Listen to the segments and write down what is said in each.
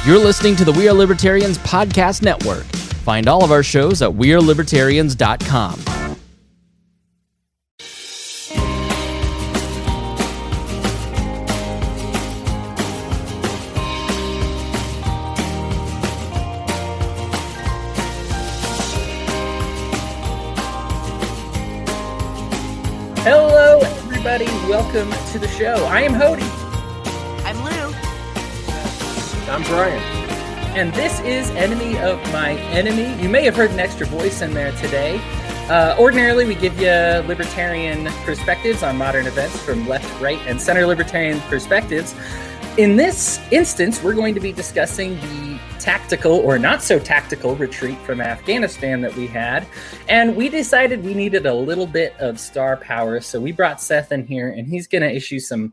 You're listening to the We Are Libertarians podcast network. Find all of our shows at wearelibertarians.com. Hello, everybody. Welcome to the show. I am Hodey. I'm Lou. I'm Brian. And this is Enemy of My Enemy. You may have heard an extra voice in there today. Ordinarily, we give you libertarian perspectives on modern events from left, right, and center libertarian perspectives. In this instance, we're going to be discussing the tactical or not so tactical retreat from Afghanistan that we had. And we decided we needed a little bit of star power. So we brought Seth in here, and he's going to issue some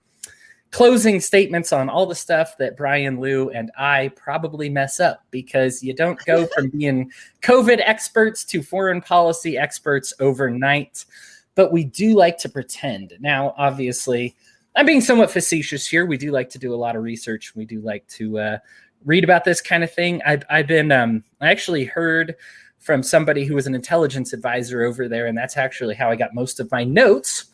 closing statements on all the stuff that Brian, Lou, and I probably mess up, because you don't go from being COVID experts to foreign policy experts overnight. But we do like to pretend. Now, obviously, I'm being somewhat facetious here. We do like to do a lot of research. We do like to read about this kind of thing. I actually heard from somebody who was an intelligence advisor over there, and that's actually how I got most of my notes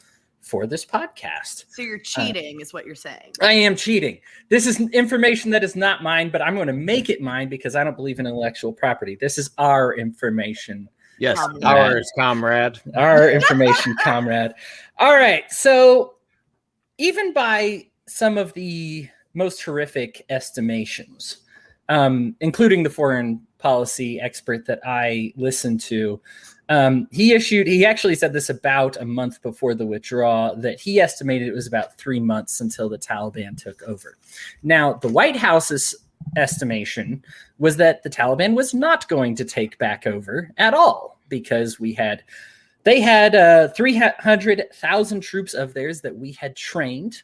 for this podcast. So you're cheating is what you're saying. I am cheating. This is information that is not mine, but I'm going to make it mine because I don't believe in intellectual property. This is our information. Yes, ours, comrade. Our information, comrade. All right. So even by some of the most horrific estimations, including the foreign policy expert that I listened to, he actually said this about a month before the withdrawal, that he estimated it was about 3 months until the Taliban took over. Now, the White House's estimation was that the Taliban was not going to take back over at all, because they had 300,000 troops of theirs that we had trained,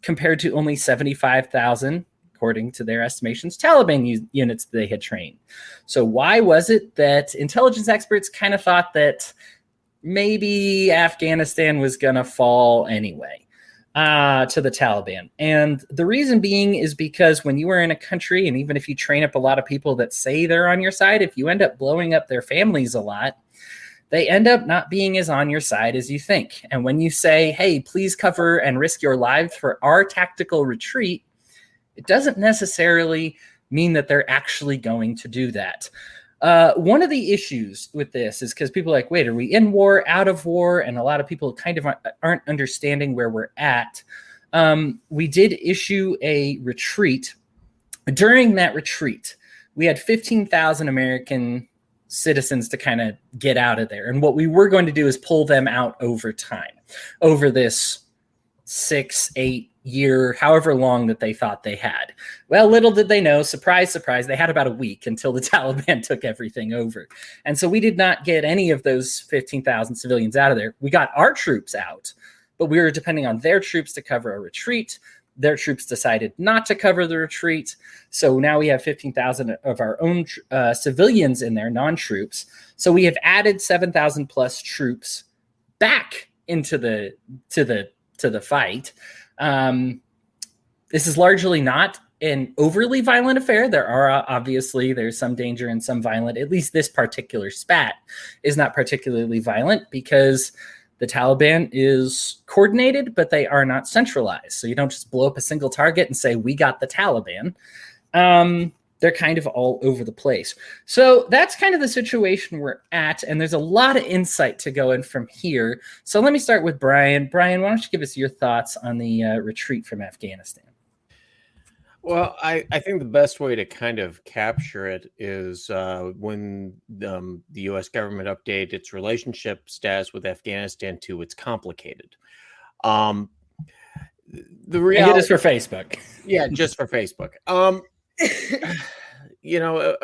compared to only 75,000, according to their estimations, Taliban units they had trained. So why was it that intelligence experts kind of thought that maybe Afghanistan was going to fall anyway to the Taliban? And the reason being is because when you are in a country, and even if you train up a lot of people that say they're on your side, if you end up blowing up their families a lot, they end up not being as on your side as you think. And when you say, hey, please cover and risk your lives for our tactical retreat, it doesn't necessarily mean that they're actually going to do that. One of the issues with this is because people are like, wait, are we in war, out of war? And a lot of people kind of aren't understanding where we're at. We did issue a retreat. During that retreat, we had 15,000 American citizens to kind of get out of there. And what we were going to do is pull them out over time, over this 6-8 year, however long that they thought they had. Well, little did they know, surprise, surprise, they had about a week until the Taliban took everything over. And so we did not get any of those 15,000 civilians out of there. We got our troops out, but we were depending on their troops to cover a retreat. Their troops decided not to cover the retreat. So now we have 15,000 of our own civilians in there, non-troops. So we have added 7,000 plus troops back into the fight. This is largely not an overly violent affair. There are there's some danger and some violent. At least this particular spat is not particularly violent because the Taliban is coordinated, but they are not centralized. So you don't just blow up a single target and say, we got the Taliban. They're kind of all over the place. So that's kind of the situation we're at. And there's a lot of insight to go in from here. So let me start with Brian. Brian, why don't you give us your thoughts on the retreat from Afghanistan? Well, I think the best way to kind of capture it is when the U.S. government updated its relationship status with Afghanistan to it's complicated. The reality, I did this for Facebook. Yeah, just for Facebook. Of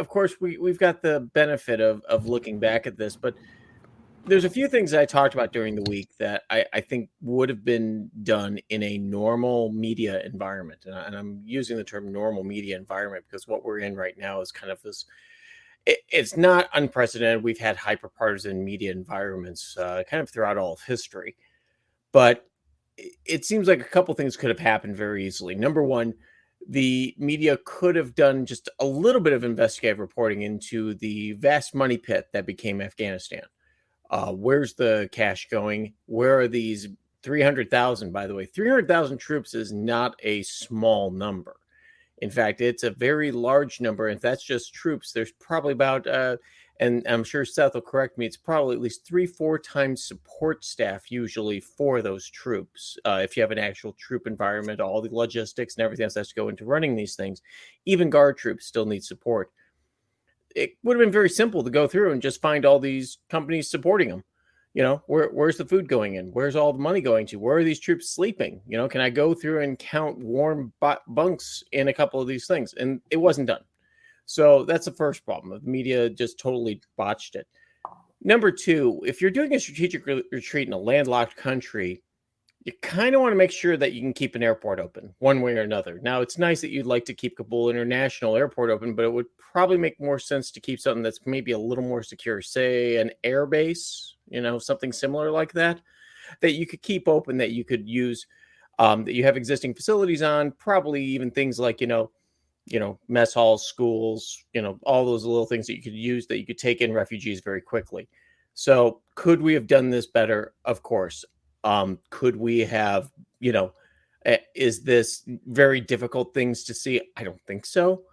course, we've got the benefit of looking back at this, but there's a few things I talked about during the week that I think would have been done in a normal media environment. And I'm using the term normal media environment because what we're in right now is kind of this, it's not unprecedented. We've had hyper-partisan media environments kind of throughout all of history. But it seems like a couple things could have happened very easily. Number one, the media could have done just a little bit of investigative reporting into the vast money pit that became Afghanistan. Where's the cash going? Where are these 300,000, by the way? 300,000 troops is not a small number. In fact, it's a very large number. If that's just troops, there's probably about, and I'm sure Seth will correct me, it's probably at least 3-4 times support staff usually for those troops. If you have an actual troop environment, all the logistics and everything else has to go into running these things. Even guard troops still need support. It would have been very simple to go through and just find all these companies supporting them. You know, where's the food going in? Where's all the money going to? Where are these troops sleeping? You know, can I go through and count warm bunks in a couple of these things? And it wasn't done. So that's the first problem. The media just totally botched it. Number two, if you're doing a strategic retreat in a landlocked country, you kind of want to make sure that you can keep an airport open one way or another. Now, it's nice that you'd like to keep Kabul International Airport open, but it would probably make more sense to keep something that's maybe a little more secure, say an air base, you know, something similar like that you could keep open, that you could use, that you have existing facilities on, probably even things like, you know, mess halls, schools, you know, all those little things that you could use, that you could take in refugees very quickly. So could we have done this better? Of course. Could we have, you know, is this very difficult things to see? I don't think so.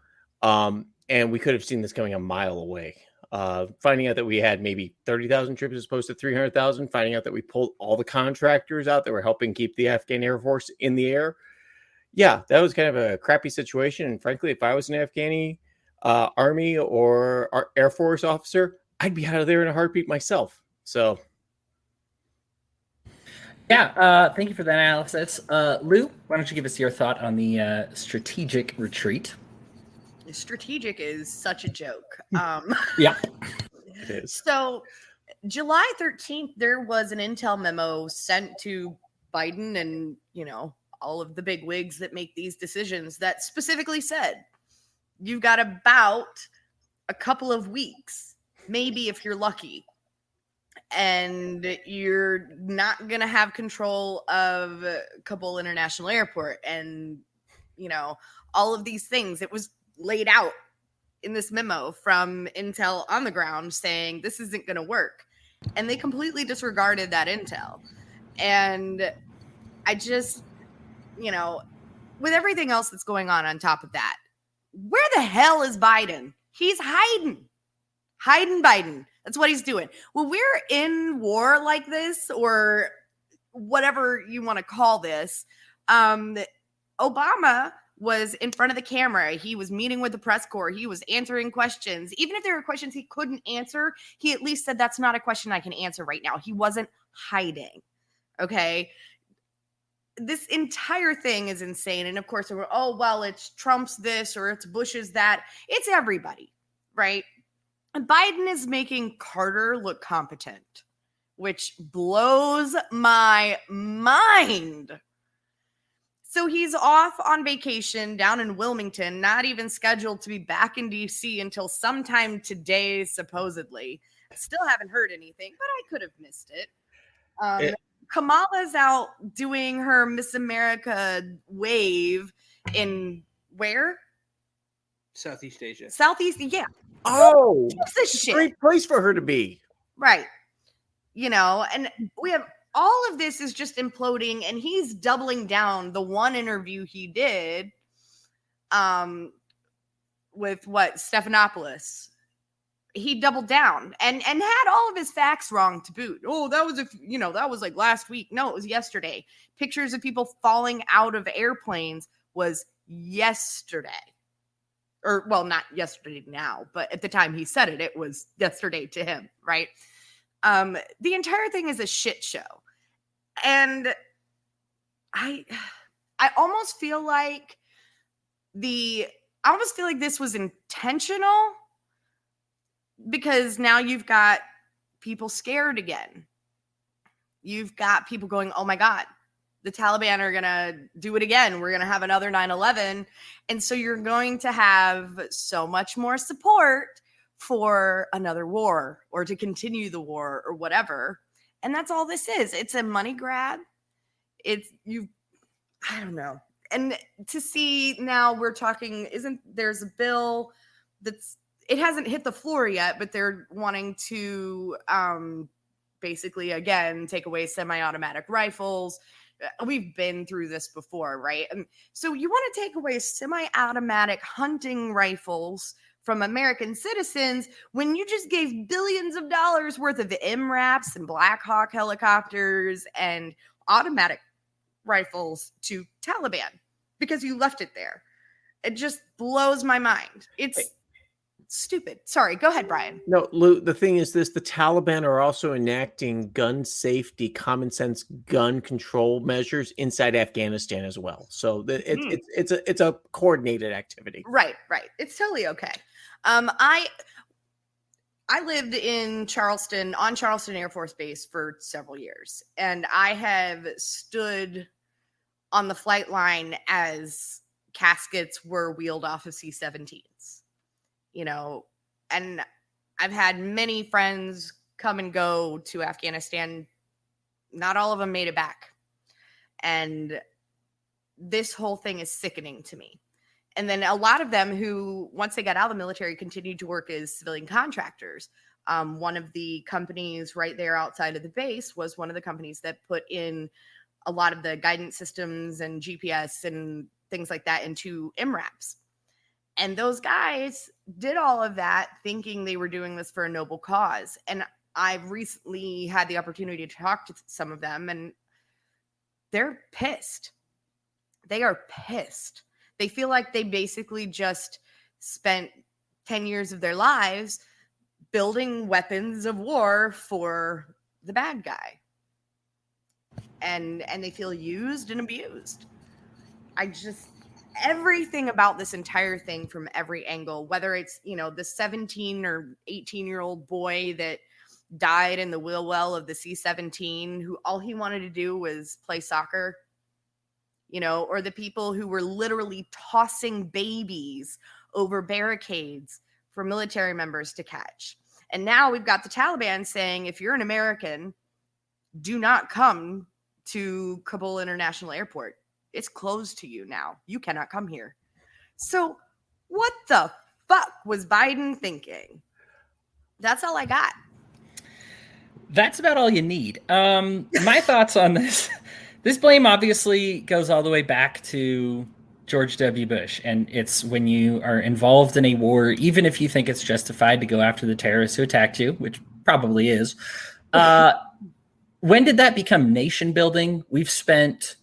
And we could have seen this coming a mile away. Finding out that we had maybe 30,000 troops as opposed to 300,000, finding out that we pulled all the contractors out that were helping keep the Afghan Air Force in the air. Yeah, that was kind of a crappy situation. And frankly, if I was an Afghani Army or Air Force officer, I'd be out of there in a heartbeat myself. So... Yeah, thank you for that analysis. Lou, why don't you give us your thought on the strategic retreat? Strategic is such a joke. Yeah, it is. So July 13th, there was an intel memo sent to Biden and, you know, all of the big wigs that make these decisions that specifically said, you've got about a couple of weeks, maybe if you're lucky, and you're not going to have control of Kabul International Airport and, you know, all of these things. It was laid out in this memo from intel on the ground saying this isn't going to work. And they completely disregarded that intel. And I just, you know, with everything else that's going on top of that, where the hell is Biden? He's hiding Biden. That's what he's doing. When we're in war like this, or whatever you want to call this, Obama was in front of the camera. He was meeting with the press corps. He was answering questions. Even if there were questions he couldn't answer, he at least said, that's not a question I can answer right now. He wasn't hiding. Okay. This entire thing is insane. And of course, we're, oh, well, it's Trump's this or it's Bush's that. It's everybody, right? And Biden is making Carter look competent, which blows my mind. So he's off on vacation down in Wilmington, not even scheduled to be back in D.C. until sometime today, supposedly. I still haven't heard anything, but I could have missed it. Kamala's out doing her Miss America wave in where? Southeast Asia. Southeast, yeah. Oh, this shit. Great place for her to be. Right. You know, and we have all of this is just imploding, and he's doubling down. The one interview he did with Stephanopoulos, he doubled down and had all of his facts wrong to boot. Oh, that was like last week. No, it was yesterday. Pictures of people falling out of airplanes was yesterday. Or, well, not yesterday now, but at the time he said it, it was yesterday to him, right? The entire thing is a shit show. And I almost feel like this was intentional, because now you've got people scared again. You've got people going, oh my God, the Taliban are going to do it again. We're going to have another 9/11. And so you're going to have so much more support for another war or to continue the war or whatever. And that's all this is. It's a money grab. I don't know. and to see now we're talking, there's a bill it hasn't hit the floor yet, but they're wanting to basically, again, take away semi-automatic rifles. We've been through this before, right? And so you want to take away semi-automatic hunting rifles from American citizens when you just gave billions of dollars worth of MRAPs and Black Hawk helicopters and automatic rifles to Taliban because you left it there. It just blows my mind. It's stupid. Sorry, go ahead, Brian. No, Lou, the thing is this, the Taliban are also enacting gun safety, common sense gun control measures inside Afghanistan as well. So it's a coordinated activity. Right. It's totally okay. I lived in Charleston, on Charleston Air Force Base for several years, and I have stood on the flight line as caskets were wheeled off of C-17s. And I've had many friends come and go to Afghanistan. Not all of them made it back. And this whole thing is sickening to me. And then a lot of them who, once they got out of the military, continued to work as civilian contractors. One of the companies right there outside of the base was one of the companies that put in a lot of the guidance systems and GPS and things like that into MRAPs. And those guys did all of that thinking they were doing this for a noble cause. And I've recently had the opportunity to talk to some of them, and they're pissed. They are pissed. They feel like they basically just spent 10 years of their lives building weapons of war for the bad guy. And they feel used and abused. Everything about this entire thing from every angle, whether it's, the 17 or 18-year-old boy that died in the wheel well of the C-17, who all he wanted to do was play soccer, or the people who were literally tossing babies over barricades for military members to catch. And now we've got the Taliban saying, if you're an American, do not come to Kabul International Airport. It's closed to you now. You cannot come here. So what the fuck was Biden thinking? That's all I got. That's about all you need. My thoughts on this. This blame obviously goes all the way back to George W. Bush. And it's when you are involved in a war, even if you think it's justified to go after the terrorists who attacked you, which probably is. When did that become nation building? We've spent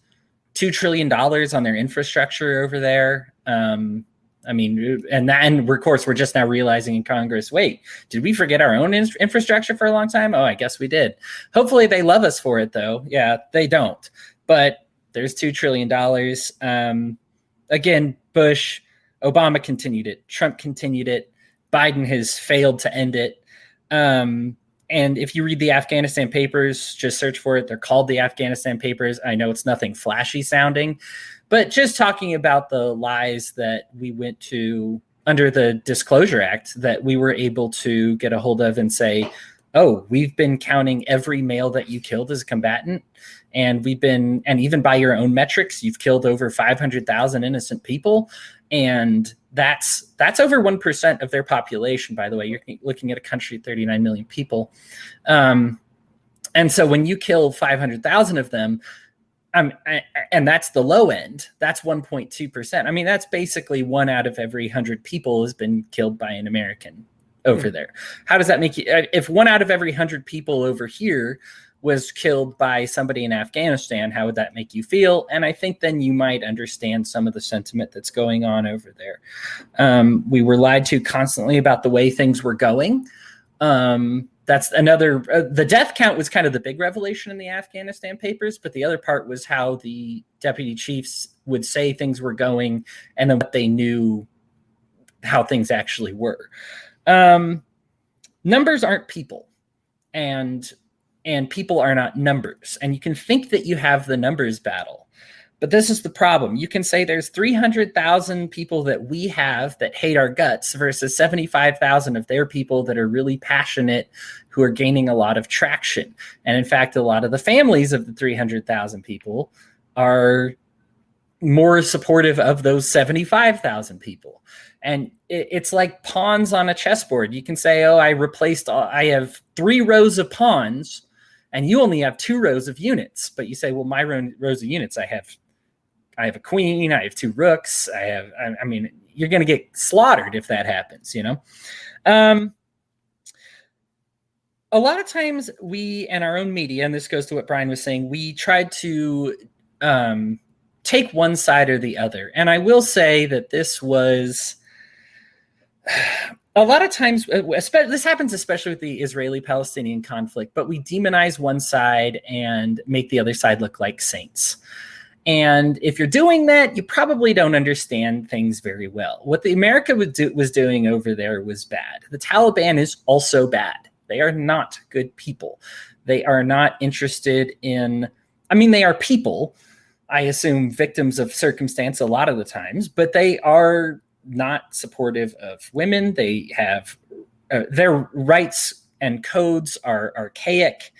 $2 trillion on their infrastructure over there. And of course, we're just now realizing in Congress, wait, did we forget our own infrastructure for a long time? Oh, I guess we did. Hopefully they love us for it, though. Yeah, they don't. But there's $2 trillion. Again, Bush, Obama continued it. Trump continued it. Biden has failed to end it. And if you read the Afghanistan papers, just search for it. They're called the Afghanistan papers. I know it's nothing flashy sounding, but just talking about the lies that we went to under the Disclosure Act that we were able to get a hold of and say, oh, we've been counting every male that you killed as a combatant. And even by your own metrics, you've killed over 500,000 innocent people. And that's over 1% of their population, by the way. You're looking at a country of 39 million people. And so when you kill 500,000 of them, and that's the low end, that's 1.2%. I mean, that's basically 1 out of every 100 people has been killed by an American over there. How does that make you? If 1 out of every 100 people over here was killed by somebody in Afghanistan, how would that make you feel? And I think then you might understand some of the sentiment that's going on over there. We were lied to constantly about the way things were going. That's another, the death count was kind of the big revelation in the Afghanistan papers, but the other part was how the deputy chiefs would say things were going and then what they knew how things actually were. Numbers aren't people, and people are not numbers. And you can think that you have the numbers battle, but this is the problem. You can say there's 300,000 people that we have that hate our guts versus 75,000 of their people that are really passionate, who are gaining a lot of traction. And in fact, a lot of the families of the 300,000 people are more supportive of those 75,000 people. And it's like pawns on a chessboard. You can say, oh, I have 3 rows of pawns and you only have 2 rows of units. But you say, well, my rows of units, I have a queen, I have 2 rooks. I mean, you're going to get slaughtered if that happens, you know? A lot of times we, and our own media, and this goes to what Brian was saying, we tried to take one side or the other. And I will say that this was a lot of times, this happens especially with the Israeli-Palestinian conflict, but we demonize one side and make the other side look like saints. And if you're doing that, you probably don't understand things very well. What the America was doing over there was bad. The Taliban is also bad. They are not good people. They are not interested in, I mean, they are people, I assume victims of circumstance a lot of the times, but they are not supportive of women. They have their rights and codes are archaic.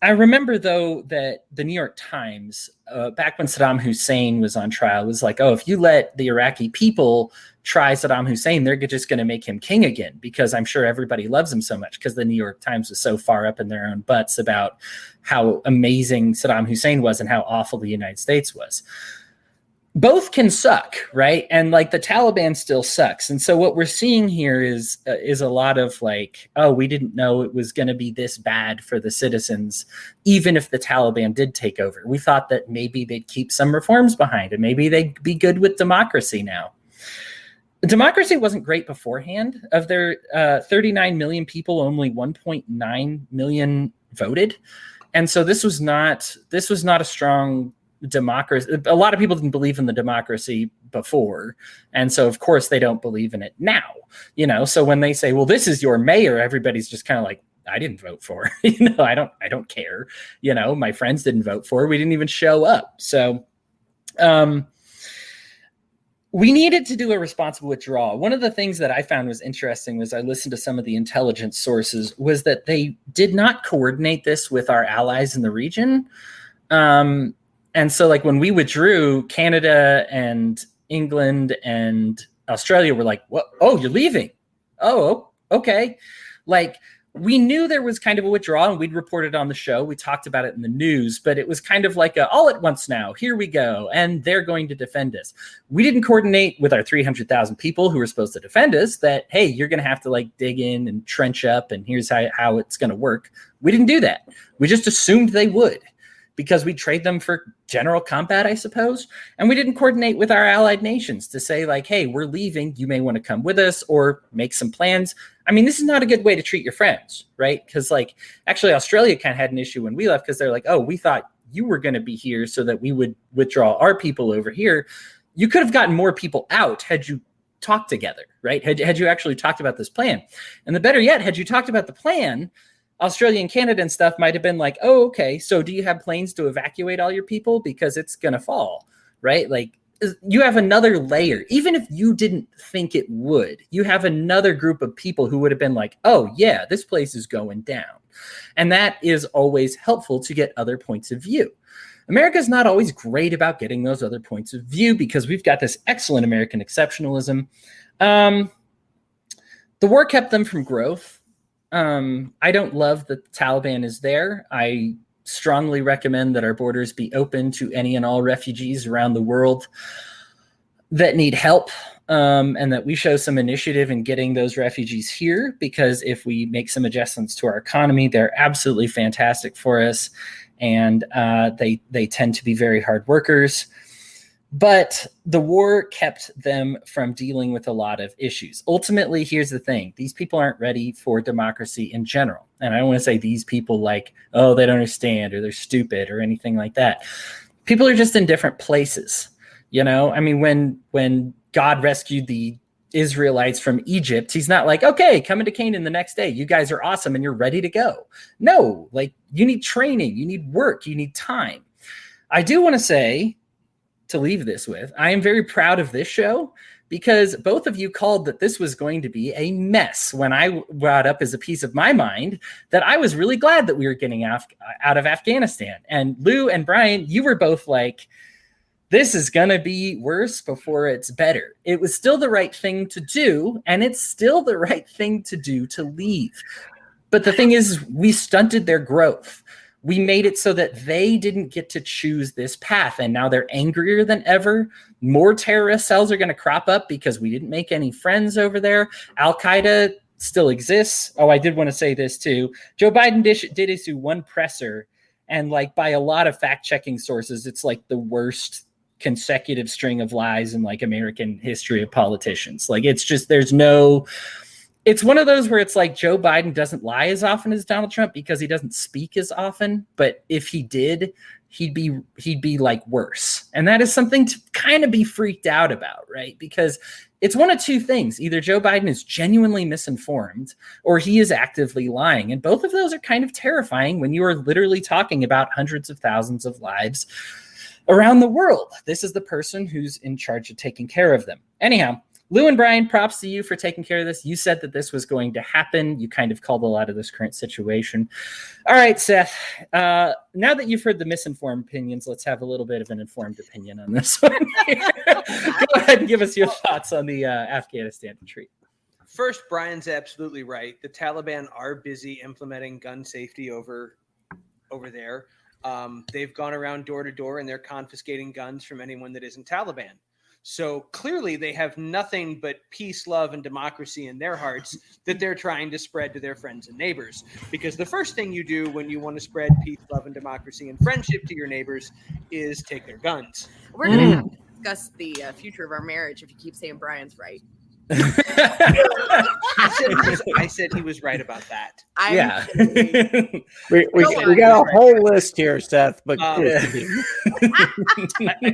I remember, though, that the New York Times, back when Saddam Hussein was on trial, was like, oh, if you let the Iraqi people try Saddam Hussein, they're just going to make him king again, because I'm sure everybody loves him so much, because the New York Times was so far up in their own butts about how amazing Saddam Hussein was and how awful the United States was. Both can suck, right? And like the Taliban still sucks. And so what we're seeing here is a lot of like, oh, we didn't know it was going to be this bad for the citizens, even if the Taliban did take over. We thought that maybe they'd keep some reforms behind and maybe they'd be good with democracy now. Democracy wasn't great beforehand. Of their 39 million people, only 1.9 million voted. And so this was not a strong democracy. A lot of people didn't believe in the democracy before, and so of course they don't believe in it now, you know. So when they say, well, this is your mayor, everybody's just kind of like, I didn't vote for it. You know, I don't care, you know, my friends didn't vote for it, we didn't even show up. So we needed to do a responsible withdrawal. One of the things that I found was interesting was I listened to some of the intelligence sources, was that they did not coordinate this with our allies in the region. And so like when we withdrew, Canada and England and Australia were like, what? Oh, you're leaving. Oh, okay. Like we knew there was kind of a withdrawal and we'd reported on the show. We talked about it in the news, but it was kind of like all at once now, here we go. And they're going to defend us. We didn't coordinate with our 300,000 people who were supposed to defend us that, hey, you're going to have to like dig in and trench up and here's how it's going to work. We didn't do that. We just assumed they would, because we trade them for general combat, I suppose. And we didn't coordinate with our allied nations to say like, hey, we're leaving. You may want to come with us or make some plans. I mean, this is not a good way to treat your friends, right? Because like actually Australia kind of had an issue when we left, because they're like, oh, we thought you were going to be here so that we would withdraw our people over here. You could have gotten more people out had you talked together, right? Had you actually talked about this plan. And the better yet, had you talked about the plan, Australia and Canada and stuff might have been like, oh, okay, so do you have planes to evacuate all your people? Because it's going to fall, right? Like you have another layer. Even if you didn't think it would, you have another group of people who would have been like, oh, yeah, this place is going down. And that is always helpful to get other points of view. America's not always great about getting those other points of view because we've got this excellent American exceptionalism. The war kept them from growth. I don't love that the Taliban is there. I strongly recommend that our borders be open to any and all refugees around the world that need help, and that we show some initiative in getting those refugees here, because if we make some adjustments to our economy, they're absolutely fantastic for us, and they tend to be very hard workers. But the war kept them from dealing with a lot of issues. Ultimately, here's the thing. These people aren't ready for democracy in general. And I don't want to say these people like, oh, they don't understand or they're stupid or anything like that. People are just in different places. You know, I mean, when God rescued the Israelites from Egypt, he's not like, okay, come into Canaan the next day. You guys are awesome and you're ready to go. No, like you need training, you need work, you need time. I do want to say, to leave this with, I am very proud of this show because both of you called that this was going to be a mess when I brought up as a piece of my mind that I was really glad that we were getting out of Afghanistan. And Lou and Brian, you were both like, this is going to be worse before it's better. It was still the right thing to do, and it's still the right thing to do to leave. But the thing is, we stunted their growth. We made it so that they didn't get to choose this path, and now they're angrier than ever. More terrorist cells are going to crop up because we didn't make any friends over there. Al-Qaeda still exists. Oh, I did want to say this too. Joe Biden did issue one presser, and like by a lot of fact-checking sources, it's like the worst consecutive string of lies in like American history of politicians. Like it's just, it's one of those where it's like Joe Biden doesn't lie as often as Donald Trump because he doesn't speak as often. But if he did, he'd be like worse. And that is something to kind of be freaked out about, right? Because it's one of two things. Either Joe Biden is genuinely misinformed or he is actively lying. And both of those are kind of terrifying when you are literally talking about hundreds of thousands of lives around the world. This is the person who's in charge of taking care of them. Anyhow, Lou and Brian, props to you for taking care of this. You said that this was going to happen. You kind of called a lot of this current situation. All right, Seth, now that you've heard the misinformed opinions, let's have a little bit of an informed opinion on this one. Go ahead and give us your thoughts on the Afghanistan retreat. First, Brian's absolutely right. The Taliban are busy implementing gun safety over there. They've gone around door to door and they're confiscating guns from anyone that isn't Taliban. So clearly they have nothing but peace, love, and democracy in their hearts that they're trying to spread to their friends and neighbors. Because the first thing you do when you want to spread peace, love, and democracy and friendship to your neighbors is take their guns. We're going to have to discuss the future of our marriage if you keep saying Brian's right. I said he was right about that. Yeah. we got a whole list here, Seth. But and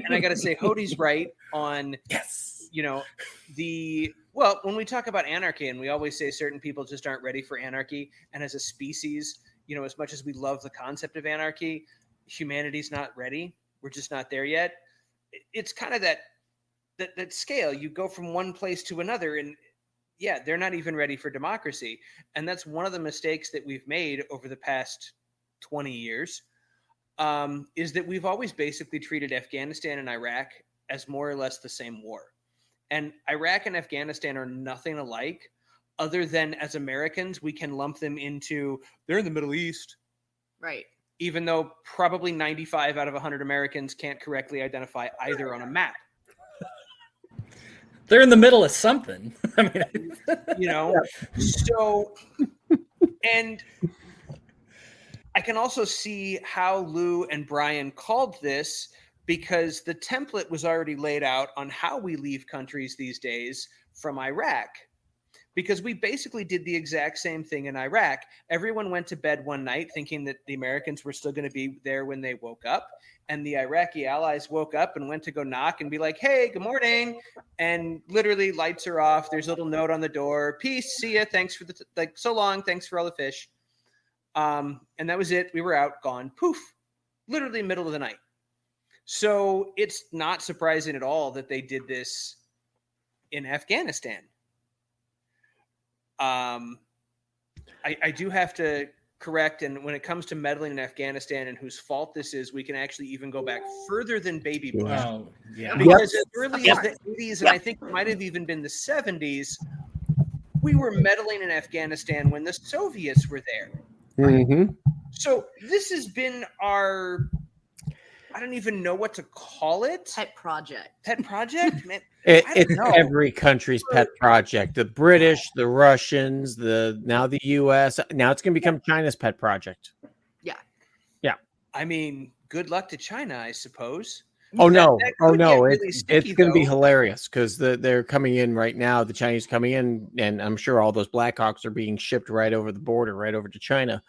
I got to say, Hodey's right on. Yes. When we talk about anarchy, and we always say certain people just aren't ready for anarchy, and as a species, as much as we love the concept of anarchy, humanity's not ready. We're just not there yet. It's kind of that scale. You go from one place to another, and they're not even ready for democracy. And that's one of the mistakes that we've made over the past 20 years, is that we've always basically treated Afghanistan and Iraq as more or less the same war. And Iraq and Afghanistan are nothing alike, other than as Americans, we can lump them into, they're in the Middle East. Right. Even though probably 95 out of 100 Americans can't correctly identify either on a map. They're in the middle of something. I mean, so, and I can also see how Lou and Brian called this, because the template was already laid out on how we leave countries these days from Iraq, because we basically did the exact same thing in Iraq. Everyone went to bed one night thinking that the Americans were still going to be there when they woke up. And the Iraqi allies woke up and went to go knock and be like, hey, good morning. And literally lights are off. There's a little note on the door. Peace. See ya. Thanks for so long. Thanks for all the fish. And that was it. We were out, gone. Poof. Literally middle of the night. So it's not surprising at all that they did this in Afghanistan. I do have to correct, and when it comes to meddling in Afghanistan and whose fault this is, we can actually even go back further than Baby Bush. Oh, yeah. Because as early as the 80s, and I think it might have even been the 70s, we were meddling in Afghanistan when the Soviets were there. Mm-hmm. So this has been our, I don't even know what to call it. Pet project. Pet project? Man, it's every country's pet project. The British, the Russians, now the U.S. Now it's going to become China's pet project. Yeah. Yeah. I mean, good luck to China, I suppose. Oh, no. Really It's sticky, going to be though. hilarious, because they're coming in right now. The Chinese coming in, and I'm sure all those Blackhawks are being shipped right over the border, right over to China.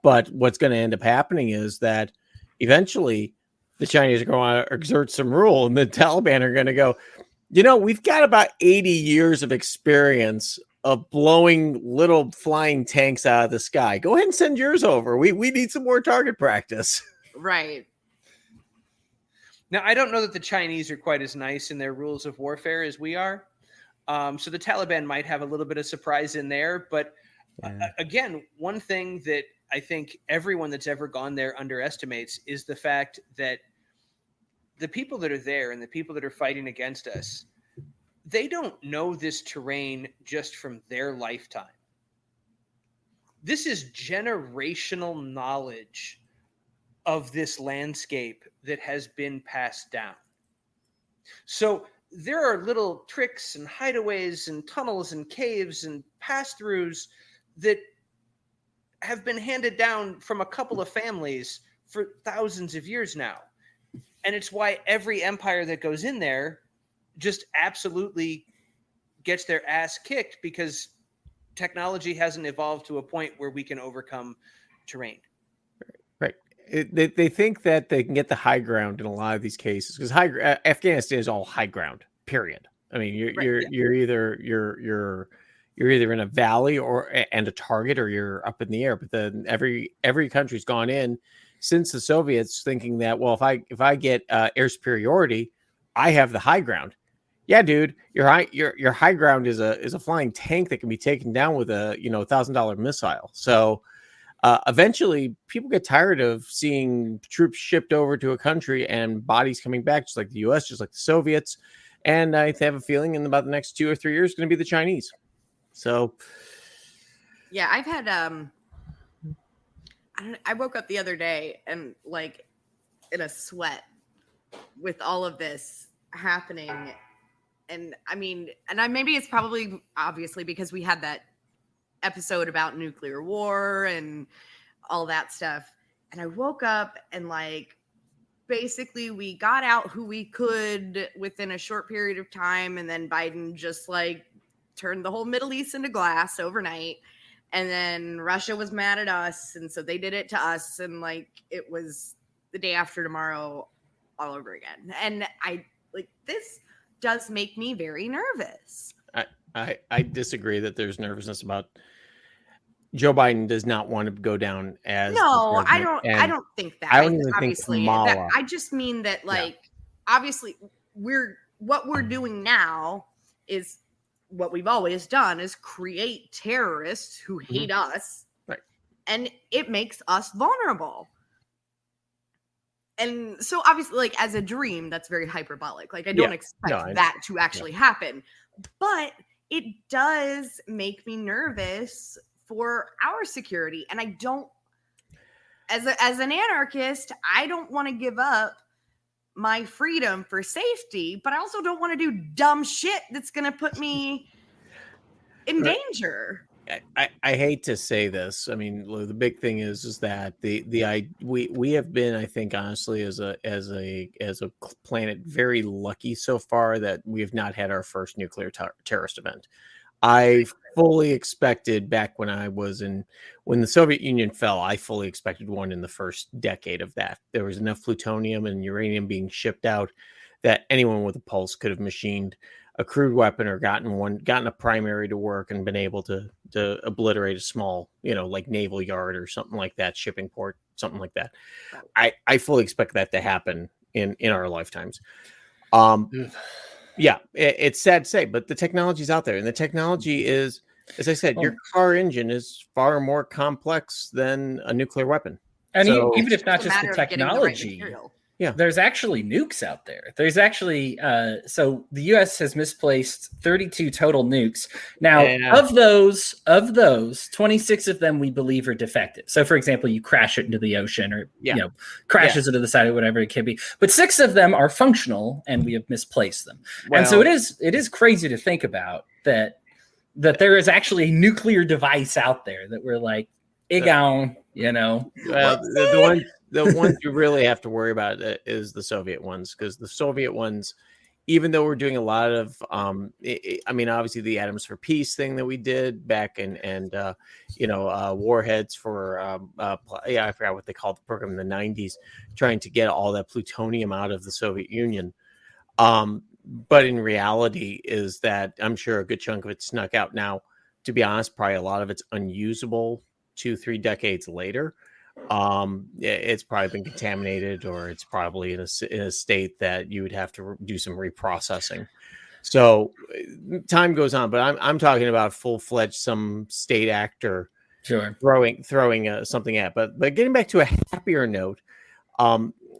But what's going to end up happening is that eventually the Chinese are going to exert some rule, and the Taliban are going to go, we've got about 80 years of experience of blowing little flying tanks out of the sky. Go ahead and send yours over. We need some more target practice. Right. Now, I don't know that the Chinese are quite as nice in their rules of warfare as we are. So the Taliban might have a little bit of surprise in there. But again, one thing that I think everyone that's ever gone there underestimates is the fact that the people that are there and the people that are fighting against us, they don't know this terrain just from their lifetime. This is generational knowledge of this landscape that has been passed down. So there are little tricks and hideaways and tunnels and caves and pass-throughs that have been handed down from a couple of families for thousands of years now. And it's why every empire that goes in there just absolutely gets their ass kicked, because technology hasn't evolved to a point where we can overcome terrain. Right. They think that they can get the high ground in a lot of these cases, because Afghanistan is all high ground. Period. I mean, you're either in a valley and a target, or you're up in the air. But then every country's gone in since the Soviets, thinking that, well, if I get air superiority, I have the high ground. Yeah, dude, your high ground is a flying tank that can be taken down with a $1,000 missile. So eventually, people get tired of seeing troops shipped over to a country and bodies coming back, just like the U.S., just like the Soviets. And I have a feeling in about the next 2 or 3 years, it's going to be the Chinese. So, yeah, I've had I woke up the other day and like in a sweat with all of this happening. And I mean, maybe it's probably obviously because we had that episode about nuclear war and all that stuff. And I woke up and like, basically we got out who we could within a short period of time. And then Biden just like turned the whole Middle East into glass overnight. And then Russia was mad at us. And so they did it to us. And like, it was the day after tomorrow all over again. And I like, this does make me very nervous. I disagree that there's nervousness about Joe Biden does not want to go down as no. I don't think that. I don't even obviously think Kamala. I just mean that like obviously what we're doing now is what we've always done is create terrorists who hate us, right? And it makes us vulnerable. And so obviously, like as a dream, that's very hyperbolic. Like I don't expect that to actually happen, but it does make me nervous for our security. And I don't, as an anarchist, I don't want to give up my freedom for safety, but I also don't want to do dumb shit that's going to put me in danger. I hate to say this. I mean, the big thing is that we have been, I think, honestly, as a planet, very lucky so far that we have not had our first nuclear terrorist event. I fully expected back when the Soviet Union fell, I fully expected one in the first decade of that. There was enough plutonium and uranium being shipped out that anyone with a pulse could have machined a crude weapon or gotten a primary to work and been able to obliterate a small, like naval yard or something like that, shipping port, something like that. I fully expect that to happen in our lifetimes. Yeah, it's sad to say, but the technology's out there, and the technology is, as I said, your car engine is far more complex than a nuclear weapon. And even if not just the technology, there's actually nukes out there. There's actually, so the U.S. has misplaced 32 total nukes. Now, of those, 26 of them we believe are defective. So, for example, you crash it into the ocean or, crashes into the side or whatever it can be. But 6 of them are functional, and we have misplaced them. Well, and so it is crazy to think about that there is actually a nuclear device out there that we're like, Well, the ones you really have to worry about is the Soviet ones, because the Soviet ones, even though we're doing a lot of, obviously the Atoms for Peace thing that we did back and warheads for, I forgot what they called the program in the 90s, trying to get all that plutonium out of the Soviet Union. But in reality is that I'm sure a good chunk of it snuck out. Now, to be honest, probably a lot of it's unusable 2-3 decades later. It's probably been contaminated, or it's probably in a state that you would have to do some reprocessing. So time goes on, but I'm talking about full-fledged some state actor throwing something at. But getting back to a happier note,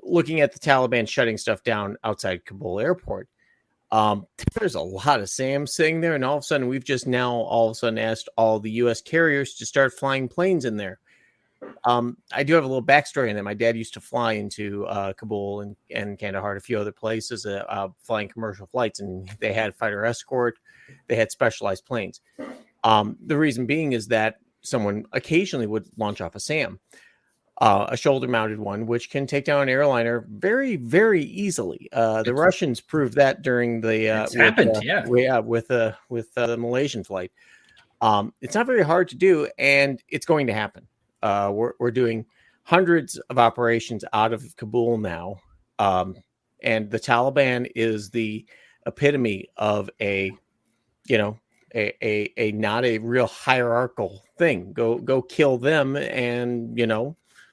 looking at the Taliban shutting stuff down outside Kabul airport, there's a lot of SAMs sitting there, and all of a sudden we've just now asked all the U.S. carriers to start flying planes in there. I do have a little backstory in that. My dad used to fly into Kabul and Kandahar, a few other places, flying commercial flights, and they had fighter escort. They had specialized planes. The reason being is that someone occasionally would launch off a SAM, a shoulder-mounted one, which can take down an airliner very, very easily. The Russians proved that during the with the Malaysian flight. It's not very hard to do, and it's going to happen. We're doing hundreds of operations out of Kabul now, and the Taliban is the epitome of a not a real hierarchical thing. Go kill them, and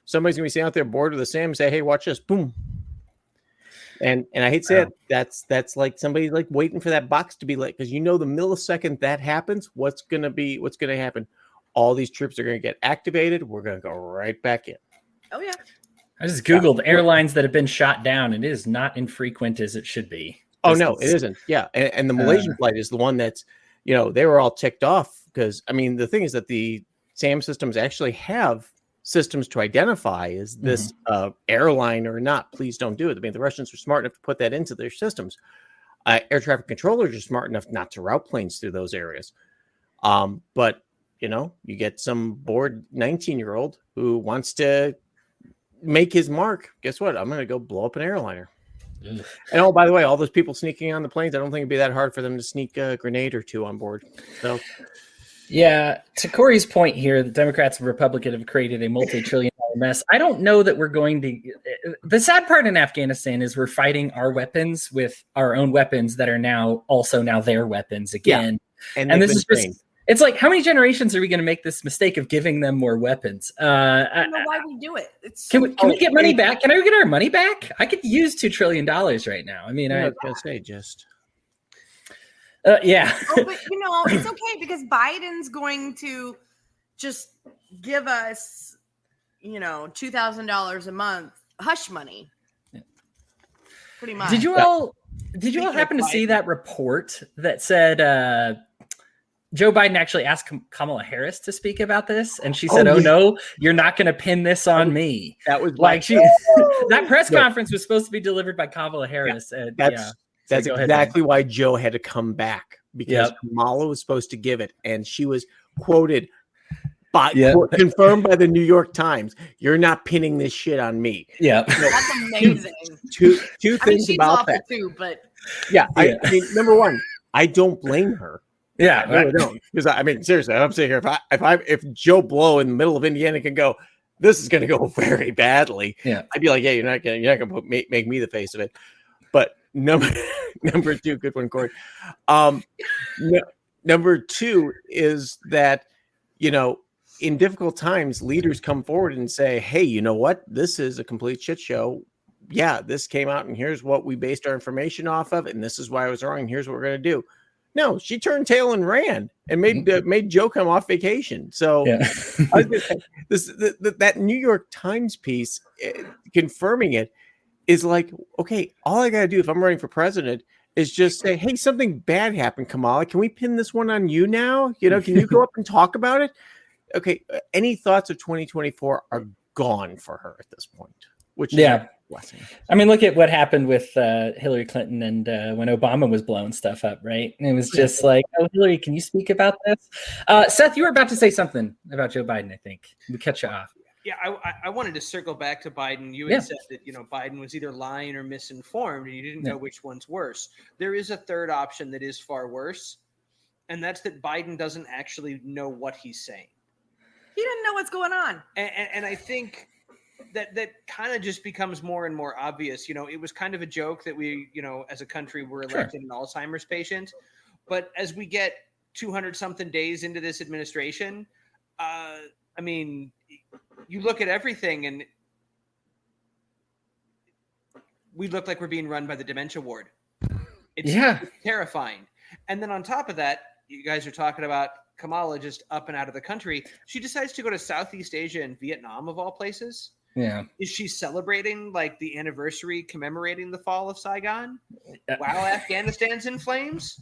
somebody's gonna be sitting out there bored with the SAM and say, "Hey, watch this!" Boom. And I hate to say it, that's like somebody like waiting for that box to be like, because the millisecond that happens, what's gonna happen? All these troops are going to get activated. We're going to go right back in. Oh, yeah. I just Googled airlines that have been shot down, and it is not infrequent as it should be. Oh, no, it isn't. Yeah. And the Malaysian flight is the one that's, they were all ticked off because, the thing is that the SAM systems actually have systems to identify is this airline or not. Please don't do it. The Russians are smart enough to put that into their systems. Air traffic controllers are smart enough not to route planes through those areas. But you get some bored 19-year-old who wants to make his mark. Guess what? I'm going to go blow up an airliner. Ugh. And oh, by the way, all those people sneaking on the planes, I don't think it'd be that hard for them to sneak a grenade or two on board. So, yeah, to Corey's point here, the Democrats and Republicans have created a multi-trillion-dollar mess. I don't know that we're going to. The sad part in Afghanistan is we're fighting our weapons with our own weapons that are now their weapons again. Yeah. And this is just. It's like, how many generations are we going to make this mistake of giving them more weapons? I don't know why we do it. Can we get money back? Can I get our money back? I could use $2 trillion right now. I was going to say just. Yeah. Oh, but it's okay because Biden's going to just give us, $2,000 a month hush money. Yeah. Pretty much. Did you all happen to see that report that said Joe Biden actually asked Kamala Harris to speak about this, and she said, no, you're not going to pin this on me. That was like that press conference was supposed to be delivered by Kamala Harris. Yeah, that's exactly why Joe had to come back, because Kamala was supposed to give it, and she was quoted confirmed by the New York Times. You're not pinning this shit on me. Yeah, that's amazing. Two things about that. Too, but I mean, number one, I don't blame her. Yeah, I really don't. Because seriously, I'm saying here, if Joe Blow in the middle of Indiana can go, this is going to go very badly. Yeah, I'd be like, you're not going to make me the face of it. But number two, good one, Corey. Number two is that in difficult times, leaders come forward and say, hey, you know what? This is a complete shit show. Yeah, this came out, and here's what we based our information off of, and this is why I was wrong, and here's what we're going to do. No, she turned tail and ran and made Joe come off vacation. So that New York Times piece confirming it is like, okay, all I got to do if I'm running for president is just say, hey, something bad happened, Kamala. Can we pin this one on you now? Can you go up and talk about it? Okay. Any thoughts of 2024 are gone for her at this point, which blessing. Look at what happened with Hillary Clinton and when Obama was blowing stuff up, right? And it was just like, oh, Hillary, can you speak about this? Seth, you were about to say something about Joe Biden, I think. We cut you off. Yeah, I wanted to circle back to Biden. You had said that, Biden was either lying or misinformed, and you didn't know which one's worse. There is a third option that is far worse, and that's that Biden doesn't actually know what he's saying. He didn't know what's going on. And I think that kind of just becomes more and more obvious. It was kind of a joke that we, as a country, were elected an Alzheimer's patient. But as we get 200-something days into this administration, you look at everything and we look like we're being run by the dementia ward. It's terrifying. And then on top of that, you guys are talking about Kamala just up and out of the country. She decides to go to Southeast Asia and Vietnam, of all places. Yeah. Is she celebrating like the anniversary commemorating the fall of Saigon while Afghanistan's in flames?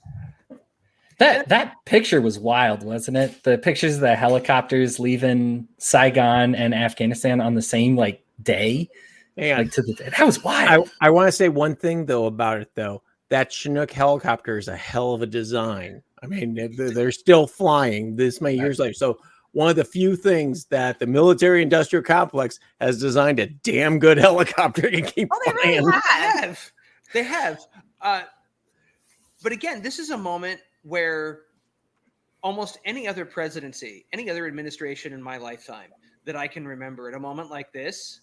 That picture was wild, wasn't it? The pictures of the helicopters leaving Saigon and Afghanistan on the same like day. Like that was wild. I want to say one thing though about it though. That Chinook helicopter is a hell of a design. I mean, they're still flying this many years later. So one of the few things that the military industrial complex has designed a damn good helicopter to keep flying. Really They have. But again, this is a moment where almost any other presidency, any other administration in my lifetime that I can remember at a moment like this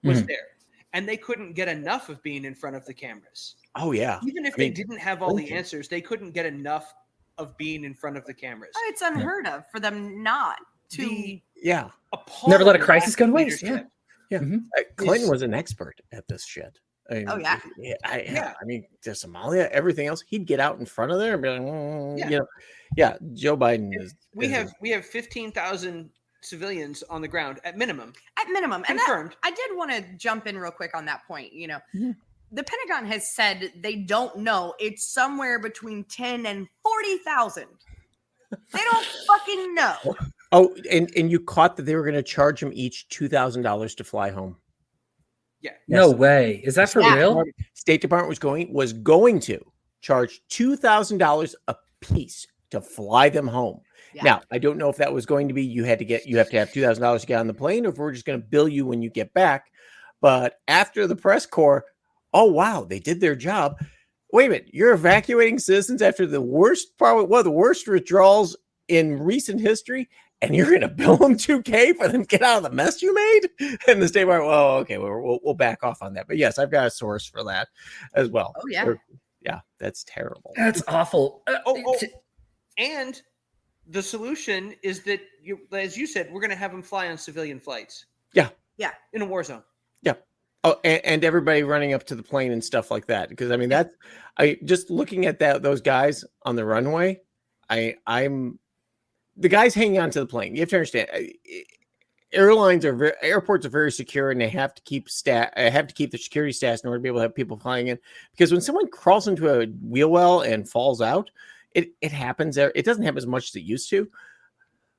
was there. And they couldn't get enough of being in front of the cameras. Oh, yeah. Even if they didn't have all the answers, they couldn't get enough of being in front of the cameras. It's unheard of for them not to. Never let a crisis go to waste. Leadership. Yeah. Clinton was an expert at this shit. I mean, Yeah. I mean, to Somalia, everything else, he'd get out in front of there and be like, Joe Biden is. We have 15,000 civilians on the ground at minimum. And confirmed. I did want to jump in real quick on that point. You know, the Pentagon has said they don't know. It's somewhere between 10 and 40,000. They don't fucking know. Oh, and you caught that they were going to charge them each $2,000 to fly home. Yeah. No way. Is that for real? State Department was going to charge $2,000 a piece to fly them home. Yeah. Now, I don't know if that was going to be you have to have $2,000 to get on the plane, or if we're just going to bill you when you get back. But after the press corps, oh wow, they did their job. Wait a minute, you're evacuating citizens after probably one of the worst withdrawals in recent history, and you're going to bill them $2,000 for them to get out of the mess you made? And the state bar, well, okay, we'll back off on that. But yes, I've got a source for that as well. Oh yeah, that's terrible. That's awful. And the solution is that, as you said, we're going to have them fly on civilian flights. Yeah, in a war zone. Yeah. Oh, and everybody running up to the plane and stuff like that. Because I mean, I just looking at those guys on the runway. I'm the guys hanging on to the plane. You have to understand, airports are very secure, and they have to keep the security staff in order to be able to have people flying in. Because when someone crawls into a wheel well and falls out, it happens. It doesn't happen as much as it used to.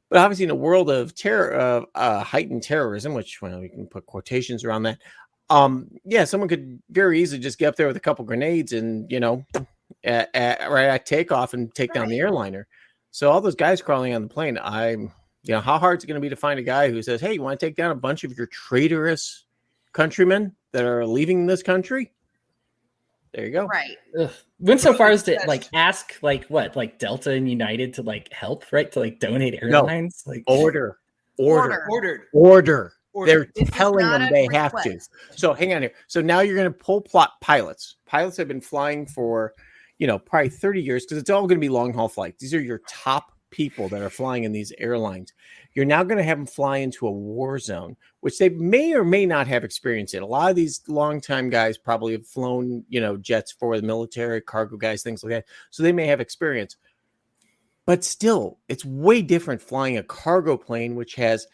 But obviously, in a world of terror, heightened terrorism, which we can put quotations around that. Someone could very easily just get up there with a couple grenades and right at takeoff and take down the airliner. So all those guys crawling on the plane, how hard is it going to be to find a guy who says, "Hey, you want to take down a bunch of your traitorous countrymen that are leaving this country?" There you go. Right. Ugh. Went so far as to ask Delta and United to help, right? To donate airlines. Order. They're telling them they have to. So hang on here. So now you're going to pull pilots. Pilots have been flying for, probably 30 years, because it's all going to be long haul flights. These are your top people that are flying in these airlines. You're now going to have them fly into a war zone, which they may or may not have experience in. A lot of these longtime guys probably have flown, jets for the military, cargo guys, things like that. So they may have experience. But still, it's way different flying a cargo plane, which has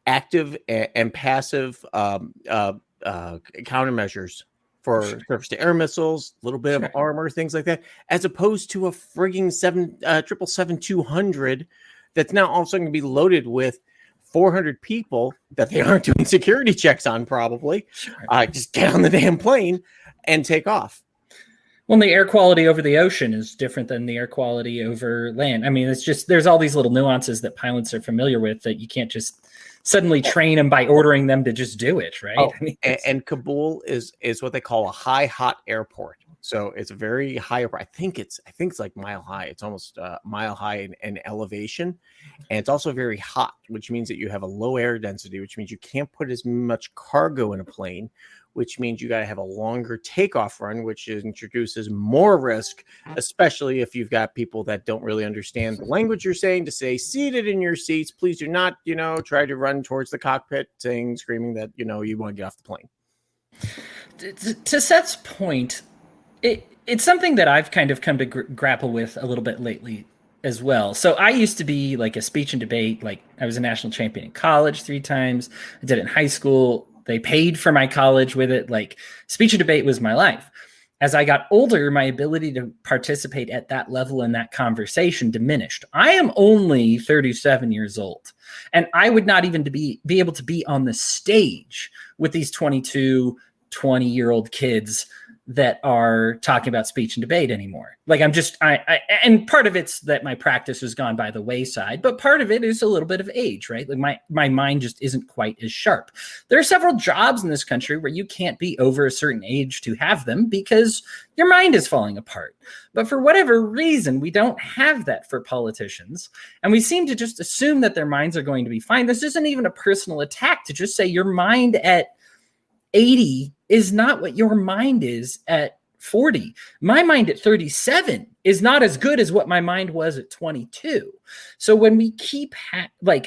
active and passive countermeasures for surface to air missiles, a little bit of armor, things like that, as opposed to a frigging 777-200 that's now also going to be loaded with 400 people that they aren't doing security checks on, probably. Just get on the damn plane and take off. Well, the air quality over the ocean is different than the air quality over land. I mean, it's just, there's all these little nuances that pilots are familiar with that you can't just suddenly train them by ordering them to just do it, right? And Kabul is what they call a hot airport. So it's a very high airport. I think it's like mile high. It's almost mile high in elevation. And it's also very hot, which means that you have a low air density, which means you can't put as much cargo in a plane, which means you got to have a longer takeoff run, which introduces more risk, especially if you've got people that don't really understand the language you're saying, to say seated in your seats. Please do not, try to run towards the cockpit screaming that, you want to get off the plane. To Seth's point, it's something that I've kind of come to grapple with a little bit lately as well. So I used to be like a speech and debate. Like I was a national champion in college 3 times. I did it in high school. They paid for my college with it. Like, speech and debate was my life. As I got older, my ability to participate at that level in that conversation diminished. I am only 37 years old, and I would not even be able to be on the stage with these 22, 20-year-old kids that are talking about speech and debate anymore. Like, and part of it's that my practice has gone by the wayside, but part of it is a little bit of age, right? Like my mind just isn't quite as sharp. There are several jobs in this country where you can't be over a certain age to have them because your mind is falling apart. But for whatever reason, we don't have that for politicians. And we seem to just assume that their minds are going to be fine. This isn't even a personal attack to just say your mind at 80 is not what your mind is at 40. My mind at 37 is not as good as what my mind was at 22. So when we keep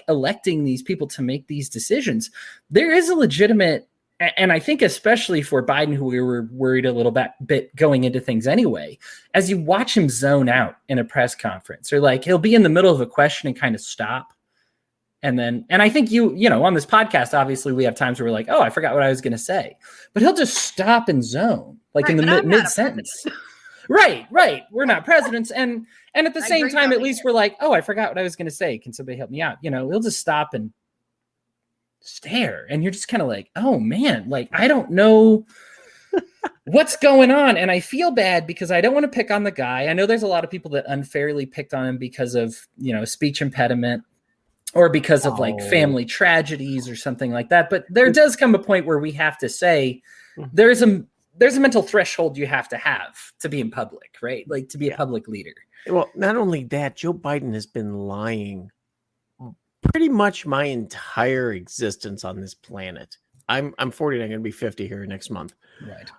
electing these people to make these decisions, there is a legitimate, and I think especially for Biden, who we were worried a little bit going into things anyway, as you watch him zone out in a press conference, or like he'll be in the middle of a question and kind of stop. And I think you know, on this podcast, obviously we have times where we're like, oh, I forgot what I was going to say, but he'll just stop and zone like in the mid sentence. Right. We're not presidents. And at the same time, at least we're like, oh, I forgot what I was going to say. Can somebody help me out? You know, he'll just stop and stare. And you're just kind of like, oh man, like, I don't know what's going on. And I feel bad because I don't want to pick on the guy. I know there's a lot of people that unfairly picked on him because of, you know, speech impediment, or because of like family tragedies or something like that. But there does come a point where we have to say there's a mental threshold you have to be in public, right? Like to be a public leader. Well, not only that, Joe Biden has been lying pretty much my entire existence on this planet. I'm 40 and I'm going to be 50 here next month. Right.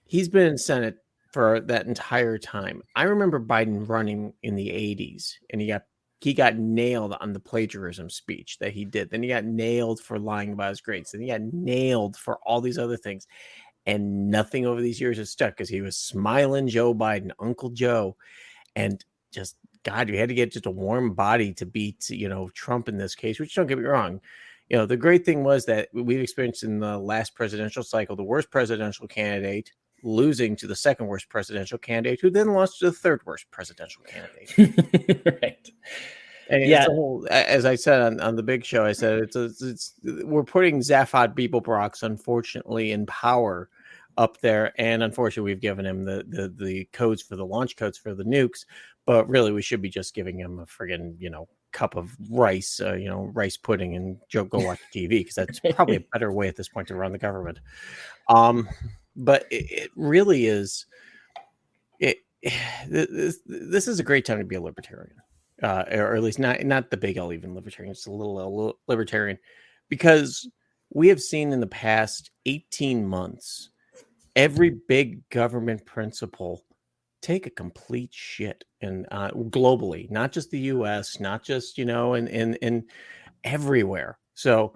He's been in Senate for that entire time. I remember Biden running in the 80s, and he got nailed on the plagiarism speech that he did. Then he got nailed for lying about his grades. Then he got nailed for all these other things. And nothing over these years has stuck because he was smiling Joe Biden, Uncle Joe. And just, God, you had to get just a warm body to beat, you know, Trump in this case, which, don't get me wrong. You know, the great thing was that we've experienced in the last presidential cycle, the worst presidential candidate losing to the second worst presidential candidate, who then lost to the third worst presidential candidate. Right. And yeah, as I said on the big show, I said it's we're putting Zaphod Beeblebrox, unfortunately, in power up there, and unfortunately, we've given him the codes for the launch codes for the nukes, but really, we should be just giving him a friggin', you know, cup of rice, rice pudding, and go watch TV, because that's probably a better way at this point to run the government. But it really is. This is a great time to be a libertarian. Or at least not the big L even libertarian, just a little L libertarian, because we have seen in the past 18 months every big government principle take a complete shit, and globally, not just the U.S., not just in everywhere. So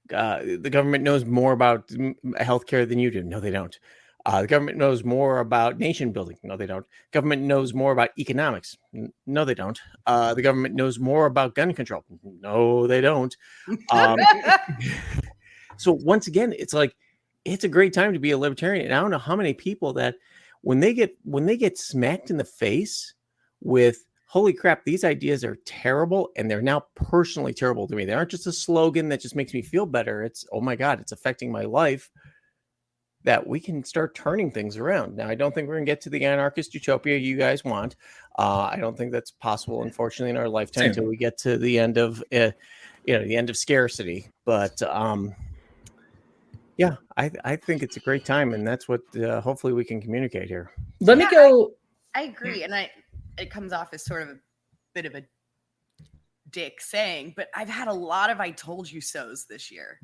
the government knows more about healthcare than you do. No, they don't. The government knows more about nation building. No, they don't. Government knows more about economics. No, they don't. The government knows more about gun control. No, they don't. So once again, it's like, it's a great time to be a libertarian. And I don't know how many people that when they get smacked in the face with, holy crap, these ideas are terrible, and they're now personally terrible to me. They aren't just a slogan that just makes me feel better. It's, oh my God, it's affecting my life. That we can start turning things around. Now, I don't think we're going to get to the anarchist utopia you guys want. I don't think that's possible, unfortunately, in our lifetime until we get to the end of, the end of scarcity. But yeah, I think it's a great time, and that's what hopefully we can communicate here. Let me go. I agree, and it comes off as sort of a bit of a dick saying, but I've had a lot of "I told you so's" this year.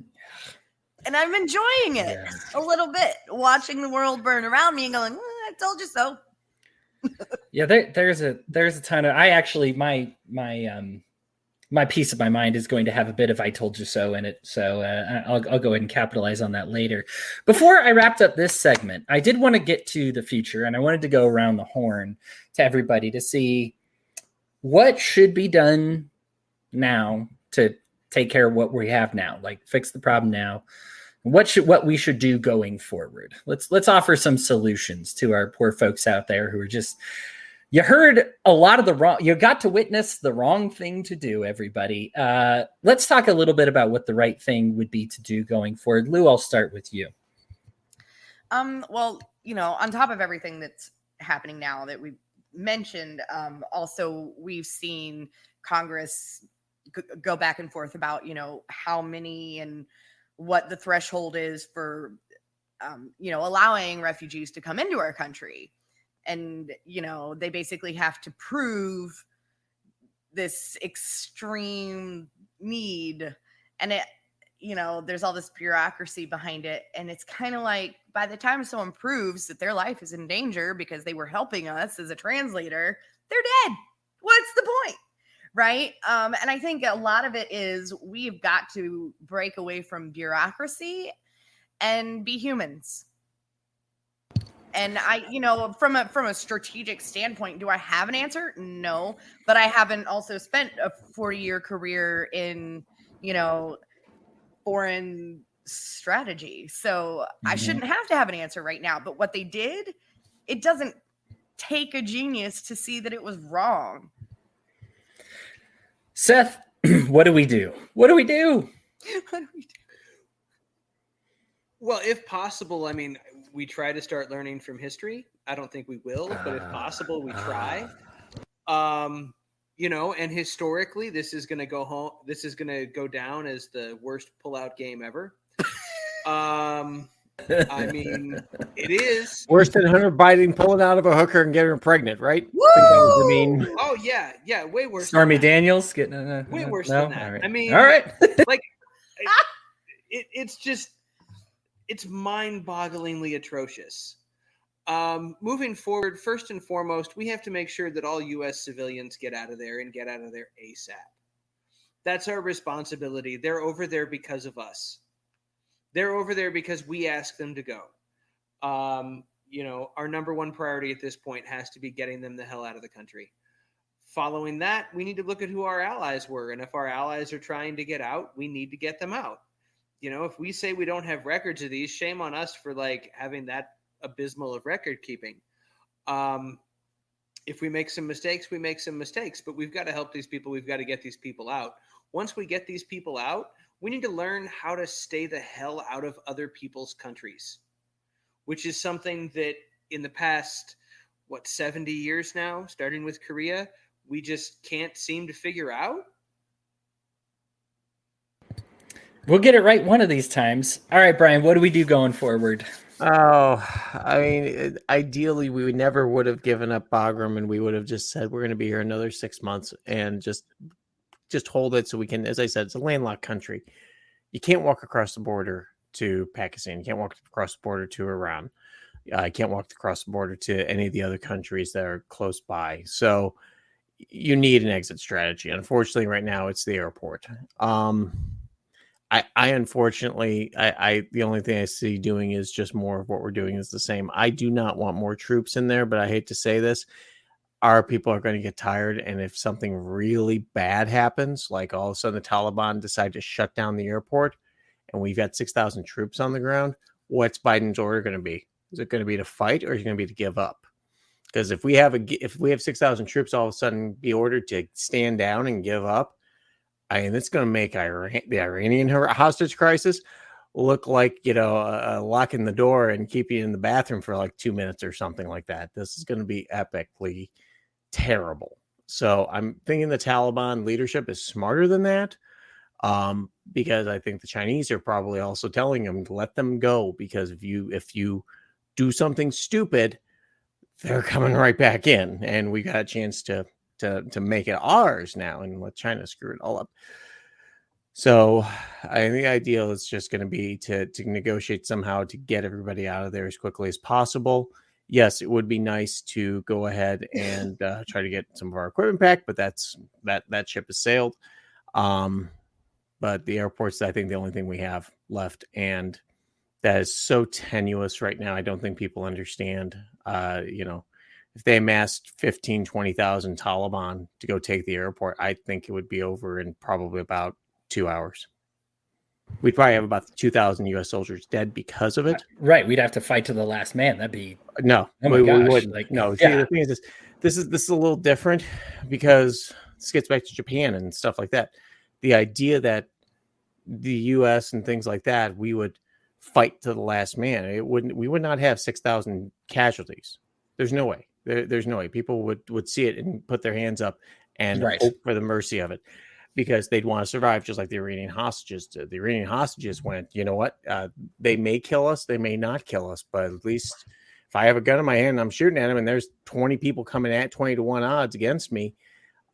And I'm enjoying it a little bit, watching the world burn around me and going, I told you so. Yeah, there's a ton of, I actually, my piece of my mind is going to have a bit of "I told you so" in it. So I'll go ahead and capitalize on that later. Before I wrapped up this segment, I did want to get to the future, and I wanted to go around the horn to everybody to see what should be done now to take care of what we have now, like fix the problem now. What we should do going forward. Let's offer some solutions to our poor folks out there who are just, you heard a lot of the wrong, you got to witness the wrong thing to do, everybody. Let's talk a little bit about what the right thing would be to do going forward. Lou, I'll start with you. Well, on top of everything that's happening now that we mentioned, also we've seen Congress go back and forth about, how many and what the threshold is for, allowing refugees to come into our country. And, they basically have to prove this extreme need. And it, there's all this bureaucracy behind it. And it's kind of like, by the time someone proves that their life is in danger because they were helping us as a translator, they're dead. What's the point? Right. And I think a lot of it is we've got to break away from bureaucracy and be humans. And from a strategic standpoint, do I have an answer? No, but I haven't also spent a 40-year career in, foreign strategy. So I shouldn't have to have an answer right now. But what they did, it doesn't take a genius to see that it was wrong. Seth, what do we do? What do we do? Well, if possible, we try to start learning from history. I don't think we will, but if possible, we try. And historically, this is going to go home. This is going to go down as the worst pullout game ever. It is worse than Hunter Biden pulling out of a hooker and getting her pregnant, right? Woo! Oh yeah, way worse. Stormy Daniels getting way worse than that. All right. All right. It's mind-bogglingly atrocious. Moving forward, first and foremost, we have to make sure that all U.S. civilians get out of there and get out of there ASAP. That's our responsibility. They're over there because of us. They're over there because we asked them to go. Our number one priority at this point has to be getting them the hell out of the country. Following that, we need to look at who our allies were. And if our allies are trying to get out, we need to get them out. If we say we don't have records of these, shame on us for having that abysmal of record keeping. If we make some mistakes, we make some mistakes, but we've got to help these people. We've got to get these people out. Once we get these people out, we need to learn how to stay the hell out of other people's countries, which is something that in the past, 70 years now, starting with Korea, we just can't seem to figure out. We'll get it right one of these times. All right, Brian, what do we do going forward? Oh, ideally, we never would have given up Bagram, and we would have just said we're going to be here another 6 months and just hold it so we can. As I said, it's a landlocked country. You can't walk across the border to Pakistan. You can't walk across the border to Iran. You can't walk across the border to any of the other countries that are close by. So you need an exit strategy. Unfortunately, right now it's the airport. I unfortunately, the only thing I see doing is just more of what we're doing is the same. I do not want more troops in there, but I hate to say this, our people are going to get tired. And if something really bad happens, like all of a sudden the Taliban decide to shut down the airport and we've got 6,000 troops on the ground, what's Biden's order going to be? Is it going to be to fight or is it going to be to give up? Because if we have 6,000 troops all of a sudden be ordered to stand down and give up, it's going to make the Iranian hostage crisis look like, locking the door and keep you in the bathroom for 2 minutes or something like that. This is going to be epically terrible. So I'm thinking the Taliban leadership is smarter than that, because I think the Chinese are probably also telling them to let them go, because if you do something stupid, they're coming right back in, and we got a chance to make it ours now and let China screw it all up. So the ideal is just going to be to negotiate somehow to get everybody out of there as quickly as possible. Yes, it would be nice to go ahead and try to get some of our equipment back, but that ship has sailed. But the airport's, I think, the only thing we have left, and that is so tenuous right now. I don't think people understand, if they amassed 15, 20,000 Taliban to go take the airport, I think it would be over in probably about 2 hours. We'd probably have about 2,000 U.S. soldiers dead because of it. Right. We'd have to fight to the last man. That'd be No, oh my we gosh. wouldn't. Like, No, yeah. see, the thing is this is a little different because this gets back to Japan and stuff like that. The idea that the U.S. and things like that, we would fight to the last man. We would not have 6,000 casualties. There's no way. There's no way. People would see it and put their hands up and hope for the mercy of it, because they'd want to survive, just like the Iranian hostages did. The Iranian hostages went, you know what? They may kill us, they may not kill us, but at least if I have a gun in my hand and I'm shooting at them and there's 20 people coming at 20-1 odds against me,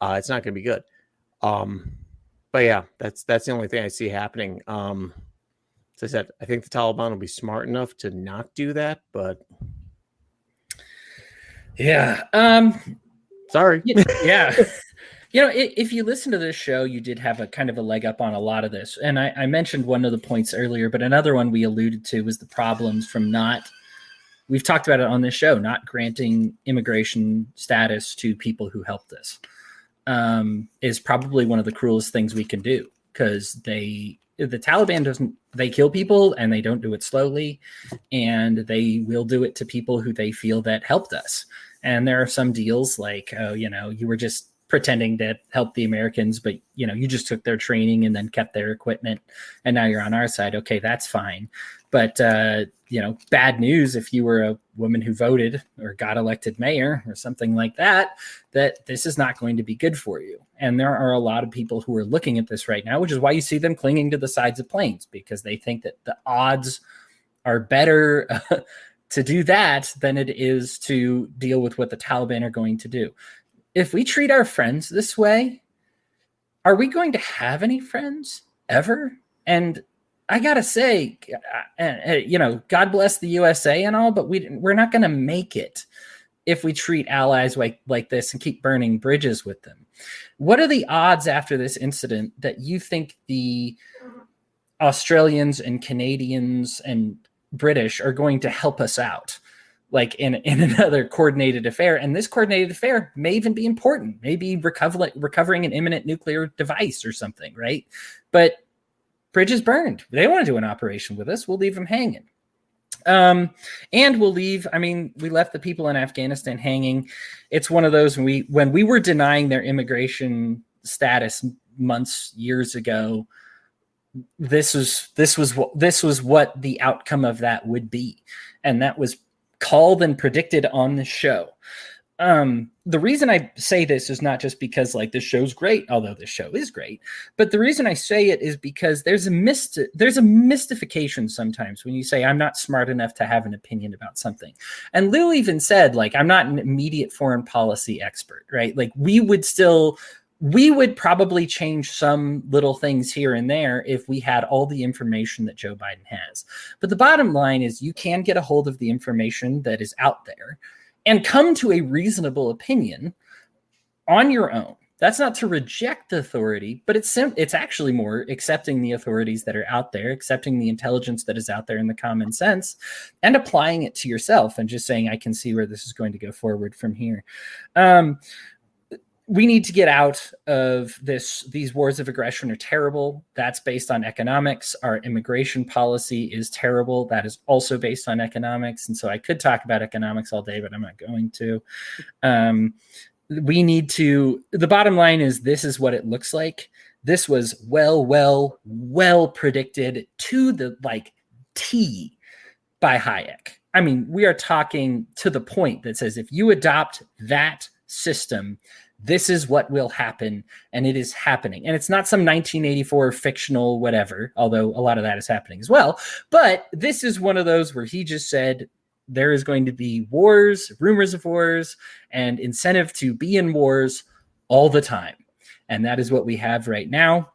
it's not going to be good. But yeah, that's the only thing I see happening. As I said, I think the Taliban will be smart enough to not do that, but yeah. Sorry. Yeah. You know, if you listen to this show, you did have a kind of a leg up on a lot of this. And I mentioned one of the points earlier, but another one we alluded to was the problems from we've talked about it on this show, not granting immigration status to people who helped us, is probably one of the cruelest things we can do, because the Taliban they kill people and they don't do it slowly, and they will do it to people who they feel that helped us. And there are some deals like, you were just pretending to help the Americans, but you just took their training and then kept their equipment, and now you're on our side. Okay, that's fine. But bad news if you were a woman who voted or got elected mayor or something like that this is not going to be good for you. And there are a lot of people who are looking at this right now, which is why you see them clinging to the sides of planes, because they think that the odds are better to do that than it is to deal with what the Taliban are going to do. If we treat our friends this way, are we going to have any friends ever? And I gotta say, God bless the USA and all, but we're not going to make it if we treat allies like this and keep burning bridges with them. What are the odds after this incident that you think the Australians and Canadians and British are going to help us out, like in another coordinated affair? And this coordinated affair may even be important, maybe recovering an imminent nuclear device or something, right? But bridges burned. They want to do an operation with us. We'll leave them hanging. And we'll leave. I mean, we left the people in Afghanistan hanging. It's one of those when we were denying their immigration status years ago, this was what the outcome of that would be. And that was called and predicted on the show. The reason I say this is not just because this show's great, although this show is great, but the reason I say it is because there's a mystification sometimes when you say I'm not smart enough to have an opinion about something. And Lou even said, I'm not an immediate foreign policy expert, right? We would probably change some little things here and there if we had all the information that Joe Biden has. But the bottom line is you can get a hold of the information that is out there and come to a reasonable opinion on your own. That's not to reject authority, but it's actually more accepting the authorities that are out there, accepting the intelligence that is out there in the common sense, and applying it to yourself and just saying, I can see where this is going to go forward from here. We need to get out of this. These wars of aggression are terrible. That's based on economics. Our immigration policy is terrible. That is also based on economics. And so I could talk about economics all day, but I'm not going to. We need to, the bottom line is this is what it looks like. This was well predicted to the T by Hayek. I mean, we are talking to the point that says if you adopt that system, this is what will happen, and it is happening. And it's not some 1984 fictional whatever, although a lot of that is happening as well. But this is one of those where he just said there is going to be wars, rumors of wars, and incentive to be in wars all the time. And that is what we have right now.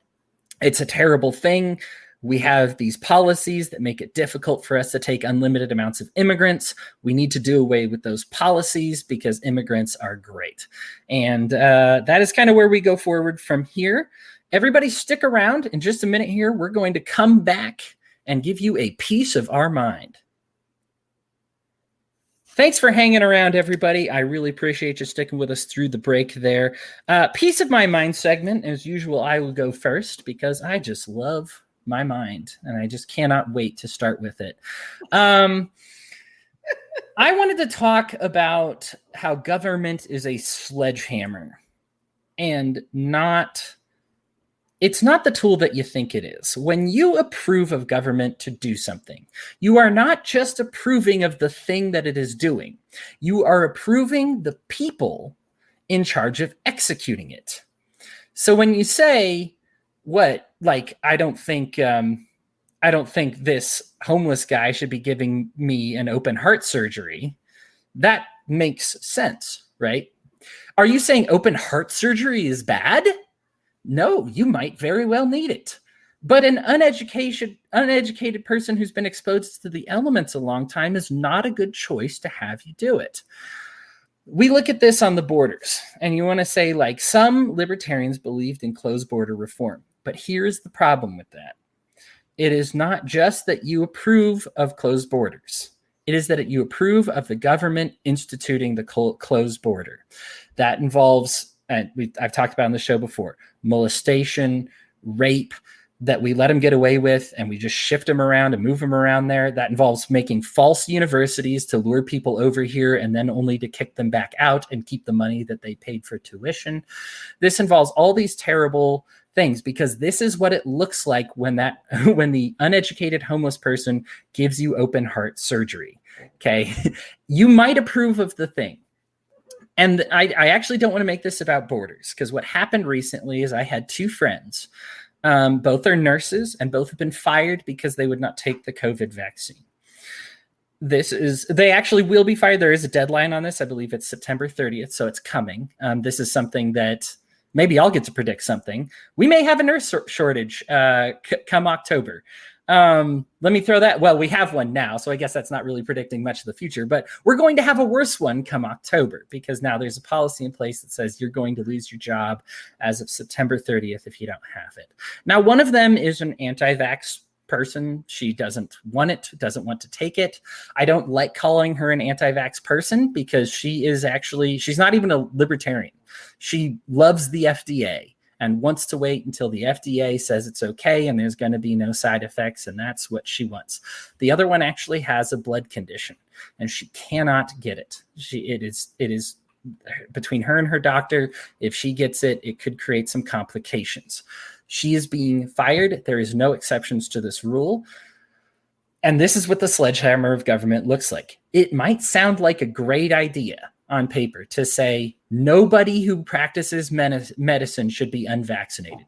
It's a terrible thing. We have these policies that make it difficult for us to take unlimited amounts of immigrants. We need to do away with those policies because immigrants are great. And that is kind of where we go forward from here. Everybody stick around. In just a minute here, we're going to come back and give you a piece of our mind. Thanks for hanging around, everybody. I really appreciate you sticking with us through the break there. Peace of My Mind segment. As usual, I will go first because I just love my mind, and I just cannot wait to start with it. I wanted to talk about how government is a sledgehammer and it's not the tool that you think it is. When you approve of government to do something, you are not just approving of the thing that it is doing. You are approving the people in charge of executing it. So when you say, I don't think this homeless guy should be giving me an open heart surgery, that makes sense, right? Are you saying open heart surgery is bad? No, you might very well need it. But an uneducated person who's been exposed to the elements a long time is not a good choice to have you do it. We look at this on the borders, and you want to say, like, some libertarians believed in closed border reform. But here's the problem with that. It is not just that you approve of closed borders. It is that you approve of the government instituting the closed border. That involves, and I've talked about on the show before, molestation, rape, that we let them get away with, and we just shift them around and move them around there. That involves making false universities to lure people over here and then only to kick them back out and keep the money that they paid for tuition. This involves all these terrible things because this is what it looks like when the uneducated homeless person gives you open heart surgery. Okay. You might approve of the thing. And I actually don't want to make this about borders, because what happened recently is I had two friends. Both are nurses, and both have been fired because they would not take the COVID vaccine. They actually will be fired. There is a deadline on this. I believe it's September 30th, so it's coming. This is something that maybe I'll get to predict something. We may have a nurse shortage come October. Let me throw that. Well, we have one now, so I guess that's not really predicting much of the future, but we're going to have a worse one come October because now there's a policy in place that says you're going to lose your job as of September 30th if you don't have it. Now, one of them is an anti-vax person. She doesn't want it, doesn't want to take it. I don't like calling her an anti-vax person because she's not even a libertarian. She loves the FDA and wants to wait until the FDA says it's okay and there's going to be no side effects, and that's what she wants. The other one actually has a blood condition, and she cannot get it. It is between her and her doctor. If she gets it, it could create some complications. She is being fired. There is no exceptions to this rule. And this is what the sledgehammer of government looks like. It might sound like a great idea on paper to say nobody who practices medicine should be unvaccinated.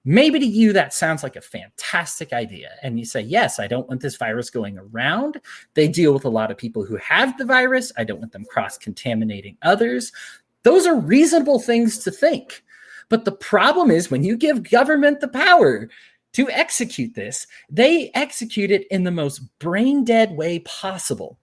Maybe to you that sounds like a fantastic idea, and you say, yes, I don't want this virus going around. They deal with a lot of people who have the virus. I don't want them cross-contaminating others. Those are reasonable things to think. But the problem is when you give government the power to execute this, they execute it in the most brain-dead way possible.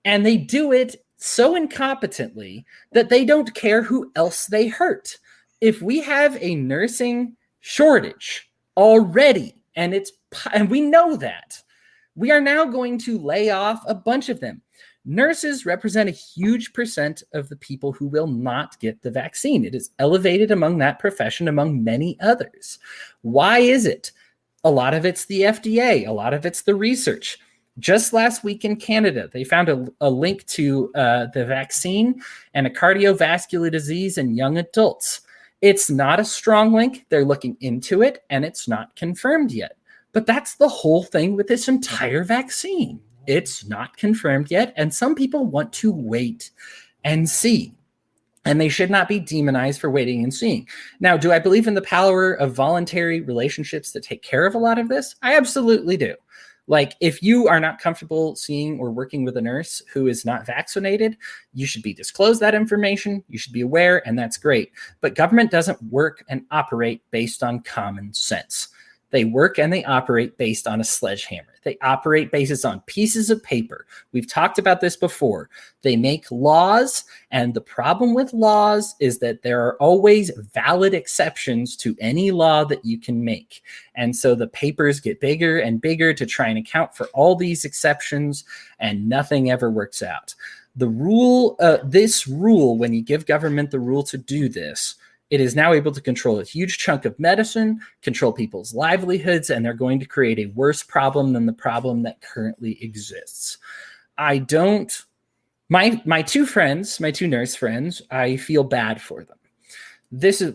And they do it so incompetently that they don't care who else they hurt. If we have a nursing shortage already, and we know that, we are now going to lay off a bunch of them. Nurses represent a huge percent of the people who will not get the vaccine. It is elevated among that profession, among many others. Why is it? A lot of it's the FDA. A lot of it's the research. Just last week in Canada, they found a link to the vaccine and a cardiovascular disease in young adults. It's not a strong link. They're looking into it, and it's not confirmed yet. But that's the whole thing with this entire vaccine. It's not confirmed yet, and some people want to wait and see. And they should not be demonized for waiting and seeing. Now, do I believe in the power of voluntary relationships that take care of a lot of this? I absolutely do. Like, if you are not comfortable seeing or working with a nurse who is not vaccinated, you should be disclosed that information. You should be aware, and that's great. But government doesn't work and operate based on common sense. They work and they operate based on a sledgehammer. They operate based on pieces of paper. We've talked about this before. They make laws, and the problem with laws is that there are always valid exceptions to any law that you can make. And so the papers get bigger and bigger to try and account for all these exceptions, and nothing ever works out. The rule, this rule, when you give government the rule to do this, it is now able to control a huge chunk of medicine, control people's livelihoods, and they're going to create a worse problem than the problem that currently exists. My two nurse friends, I feel bad for them.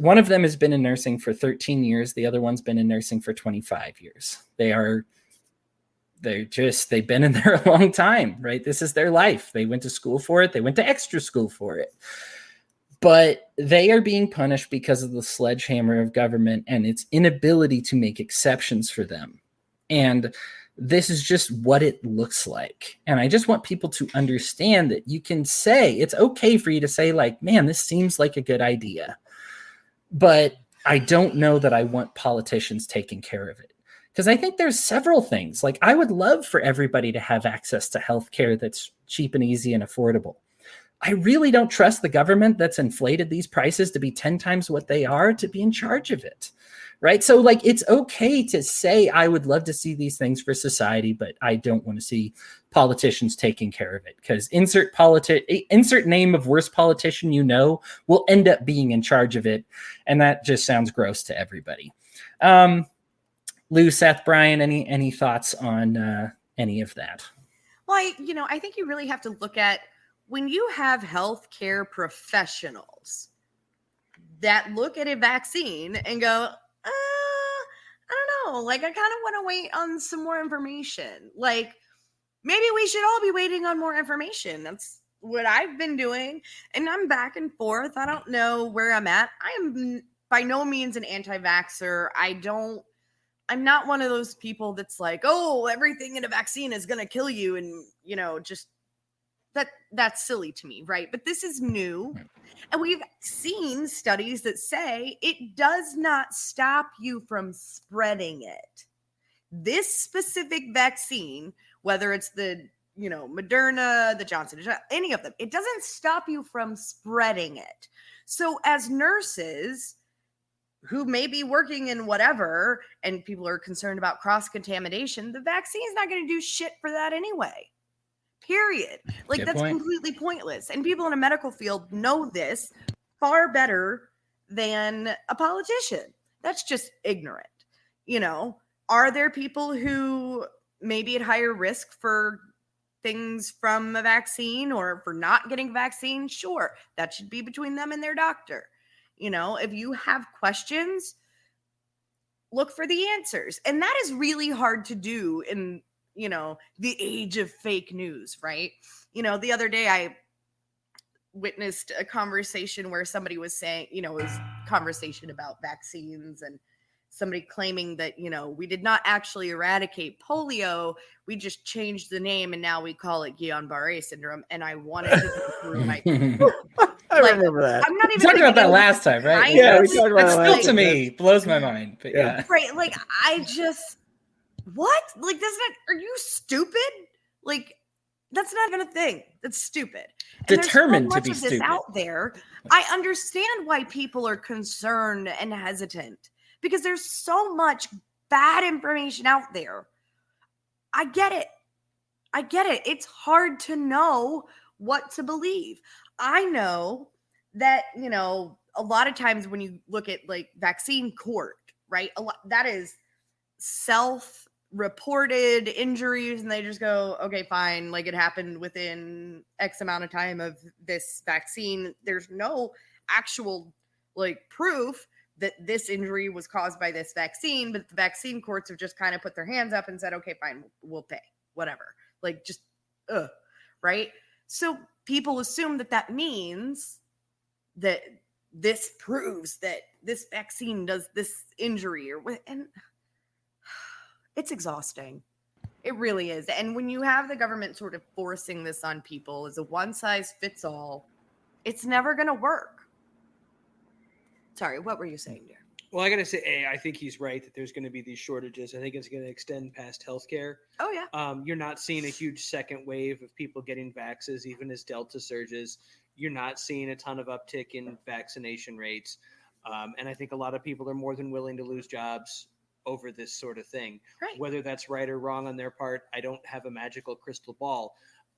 One of them has been in nursing for 13 years. The other one's been in nursing for 25 years. They've been in there a long time, right? This is their life. They went to school for it. They went to extra school for it. But they are being punished because of the sledgehammer of government and its inability to make exceptions for them. And this is just what it looks like. And I just want people to understand that you can say, it's okay for you to say, like, man, this seems like a good idea. But I don't know that I want politicians taking care of it. Because I think there's several things. Like, I would love for everybody to have access to healthcare that's cheap and easy and affordable. I really don't trust the government that's inflated these prices to be 10 times what they are to be in charge of it. Right. So, like, it's okay to say, I would love to see these things for society, but I don't want to see politicians taking care of it, because insert name of worst politician, will end up being in charge of it. And that just sounds gross to everybody. Lou, Seth, Brian, any thoughts on any of that? Well, I think you really have to look at when you have healthcare professionals that look at a vaccine and go, I don't know. Like, I kind of want to wait on some more information. Like, maybe we should all be waiting on more information. That's what I've been doing. And I'm back and forth. I don't know where I'm at. I am by no means an anti-vaxxer. I'm not one of those people that's like, oh, everything in a vaccine is going to kill you. And, just that's silly to me. Right. But this is new. And we've seen studies that say it does not stop you from spreading it. This specific vaccine, whether it's the, Moderna, the Johnson, any of them, it doesn't stop you from spreading it. So as nurses who may be working in whatever, and people are concerned about cross-contamination, the vaccine is not going to do shit for that anyway. Period. Like, that's completely pointless. And people in a medical field know this far better than a politician. That's just ignorant. Are there people who may be at higher risk for things from a vaccine or for not getting a vaccine? Sure. That should be between them and their doctor. If you have questions, look for the answers. And that is really hard to do in the age of fake news, right? The other day I witnessed a conversation where somebody was saying, it was conversation about vaccines and somebody claiming that, we did not actually eradicate polio. We just changed the name and now we call it Guillain-Barré syndrome. And I wanted to go through my... I remember that. I'm not even talking about that last time, right? Yeah, we talked about that. Still to me blows my mind. But yeah. Right. Like, I just... What? Like, are you stupid? Like, that's not even a thing. That's stupid. And Determined so to be of this stupid out there. I understand why people are concerned and hesitant, because there's so much bad information out there. I get it. It's hard to know what to believe. I know that, a lot of times when you look at like vaccine court, right? That is self-reported injuries, and they just go, okay, fine, like it happened within X amount of time of this vaccine. There's no actual like proof that this injury was caused by this vaccine, but the vaccine courts have just kind of put their hands up and said, okay, fine, we'll pay, whatever. Like, just right? So people assume that means that this proves that this vaccine does this injury or what, and it's exhausting. It really is. And when you have the government sort of forcing this on people as a one size fits all, it's never going to work. Sorry, what were you saying there? Well, I got to say, I think he's right that there's going to be these shortages. I think it's going to extend past healthcare. Oh, yeah. You're not seeing a huge second wave of people getting vaxes, even as Delta surges. You're not seeing a ton of uptick in vaccination rates. And I think a lot of people are more than willing to lose jobs over this sort of thing. Right. Whether that's right or wrong on their part, I don't have a magical crystal ball.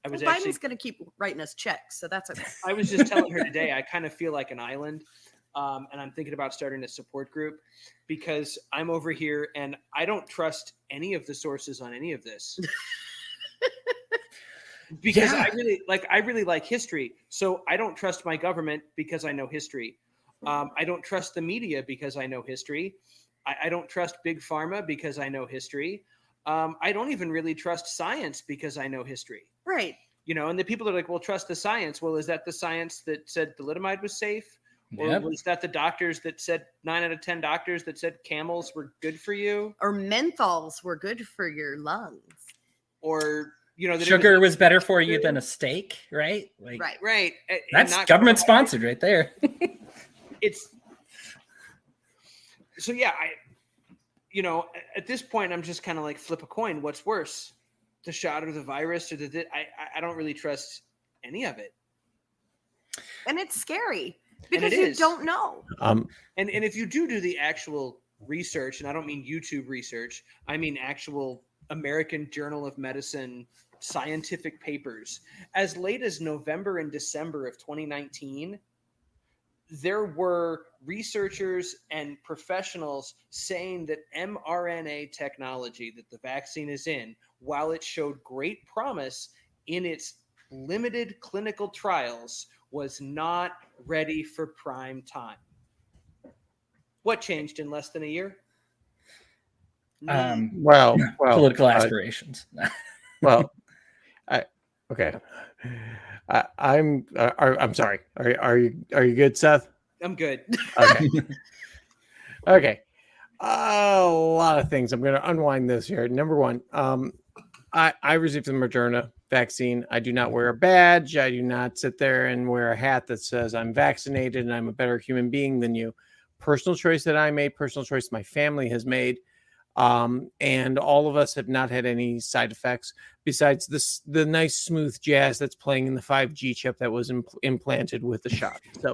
Biden's going to keep writing us checks, so that's okay. I was just telling her today, I kind of feel like an island. And I'm thinking about starting a support group because I'm over here and I don't trust any of the sources on any of this. Because I really like history. So I don't trust my government because I know history. I don't trust the media because I know history. I don't trust big pharma because I know history. I don't even really trust science because I know history. Right. And the people are like, well, trust the science. Well, is that the science that said thalidomide was safe? Or was that the doctors that said 9 out of 10 doctors that said camels were good for you? Or menthols were good for your lungs. Or, sugar was better for you than a steak, right? Right. That's government sponsored right there. So yeah, at this point, I'm just kind of like flip a coin. What's worse, the shot or the virus or I don't really trust any of it. And it's scary. Because you don't know. And if you do the actual research, and I don't mean YouTube research, I mean actual American Journal of Medicine scientific papers, as late as November and December of 2019, there were researchers and professionals saying that mRNA technology that the vaccine is in, while it showed great promise in its limited clinical trials, was not ready for prime time. What changed in less than a year? Well, political aspirations. Okay. I'm sorry. Are you good, Seth? I'm good. Okay. Okay. A lot of things. I'm going to unwind this here. Number one, I received the Moderna vaccine. I do not wear a badge. I do not sit there and wear a hat that says I'm vaccinated and I'm a better human being than you. Personal choice that I made, personal choice my family has made. And all of us have not had any side effects besides the nice smooth jazz that's playing in the 5G chip that was implanted with the shot. So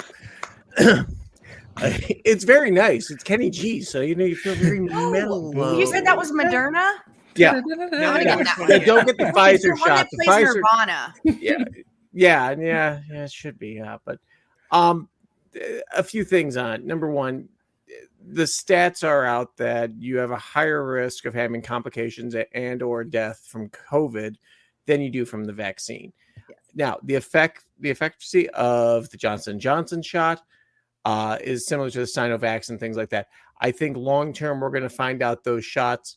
it's very nice. It's Kenny G. So, you feel very mellow. You said that was Moderna? Yeah. Don't get the Pfizer shot. The Pfizer Nirvana. Yeah, it should be. But a few things on it. Number one, the stats are out that you have a higher risk of having complications and/or death from COVID than you do from the vaccine. Yes. Now, the efficacy of the Johnson & Johnson shot is similar to the Sinovac and things like that. I think long term, we're going to find out those shots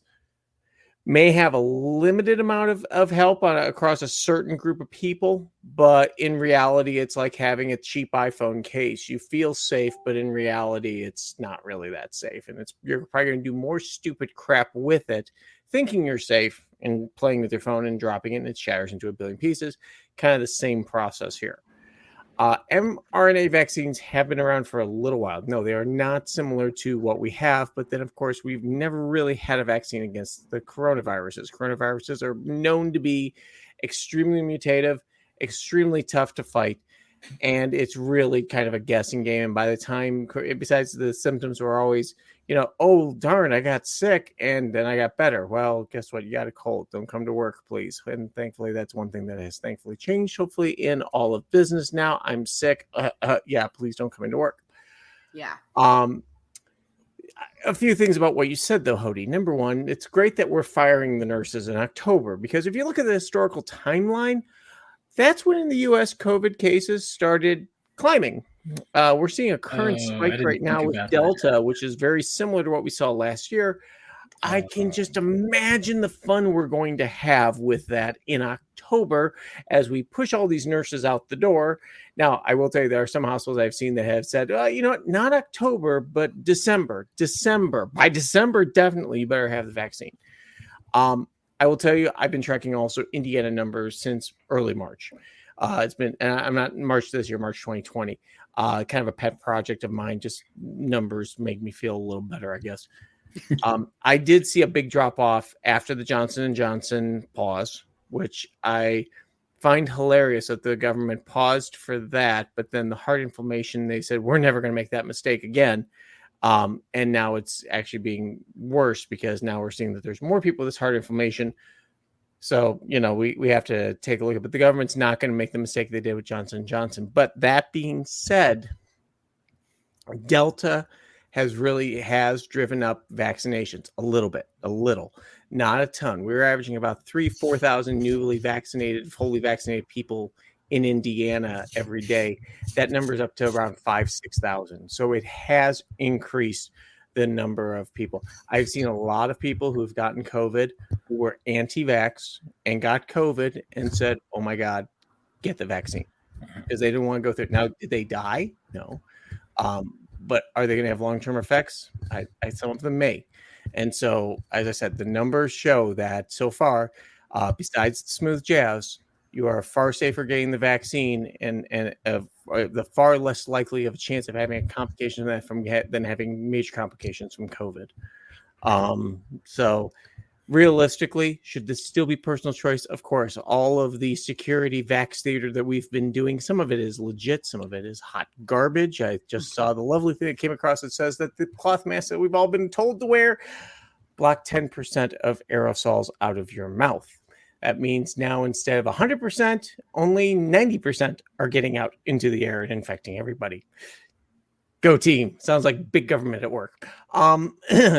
may have a limited amount of help across a certain group of people, but in reality, it's like having a cheap iPhone case. You feel safe, but in reality, it's not really that safe. And you're probably going to do more stupid crap with it, thinking you're safe and playing with your phone and dropping it, and it shatters into a billion pieces. Kind of the same process here. mRNA vaccines have been around for a little while. No, they are not similar to what we have. But then, of course, we've never really had a vaccine against the coronaviruses. Coronaviruses are known to be extremely mutative, extremely tough to fight. And it's really kind of a guessing game. And by the time, besides the symptoms were always, oh, darn, I got sick and then I got better. Well, guess what? You got a cold. Don't come to work, please. And thankfully, that's one thing that has thankfully changed, hopefully, in all of business now. I'm sick. Yeah, please don't come into work. Yeah. A few things about what you said, though, Hodey. Number one, it's great that we're firing the nurses in October, because if you look at the historical timeline, that's when in the U.S. COVID cases started climbing. We're seeing a current spike right now with Delta, which is very similar to what we saw last year. I can just imagine the fun we're going to have with that in October as we push all these nurses out the door. Now, I will tell you, there are some hospitals I've seen that have said, you know what, not October, but December. By December, definitely you better have the vaccine. I will tell you, I've been tracking also Indiana numbers since early March. It's been, and I'm not March this year, March 2020. Kind of a pet project of mine. Just numbers make me feel a little better, I guess. I did see a big drop off after the Johnson & Johnson pause, which I find hilarious that the government paused for that. But then the heart inflammation, they said, we're never going to make that mistake again. And now it's actually being worse because now we're seeing that there's more people with this heart inflammation. So, we have to take a look at it, but the government's not going to make the mistake they did with Johnson & Johnson. But that being said, Delta has driven up vaccinations a little, not a ton. We're averaging about 4,000 fully vaccinated people in Indiana every day. That number is up to around 6,000. So it has increased the number of people. I've seen a lot of people who've gotten COVID who were anti-vax and got COVID and said, "Oh my God, get the vaccine," because they didn't want to go through it. Now, did they die? No. But are they going to have long-term effects? Some of them may. And so, as I said, the numbers show that so far, besides the smooth jabs, you are far safer getting the vaccine and the far less likely of a chance of having a complication than having major complications from COVID. So realistically, should this still be personal choice? Of course, all of the security vax theater that we've been doing, some of it is legit, some of it is hot garbage. I just saw the lovely thing that came across that says that the cloth mask that we've all been told to wear block 10% of aerosols out of your mouth. That means now instead of 100%, only 90% are getting out into the air and infecting everybody. Go team. Sounds like big government at work.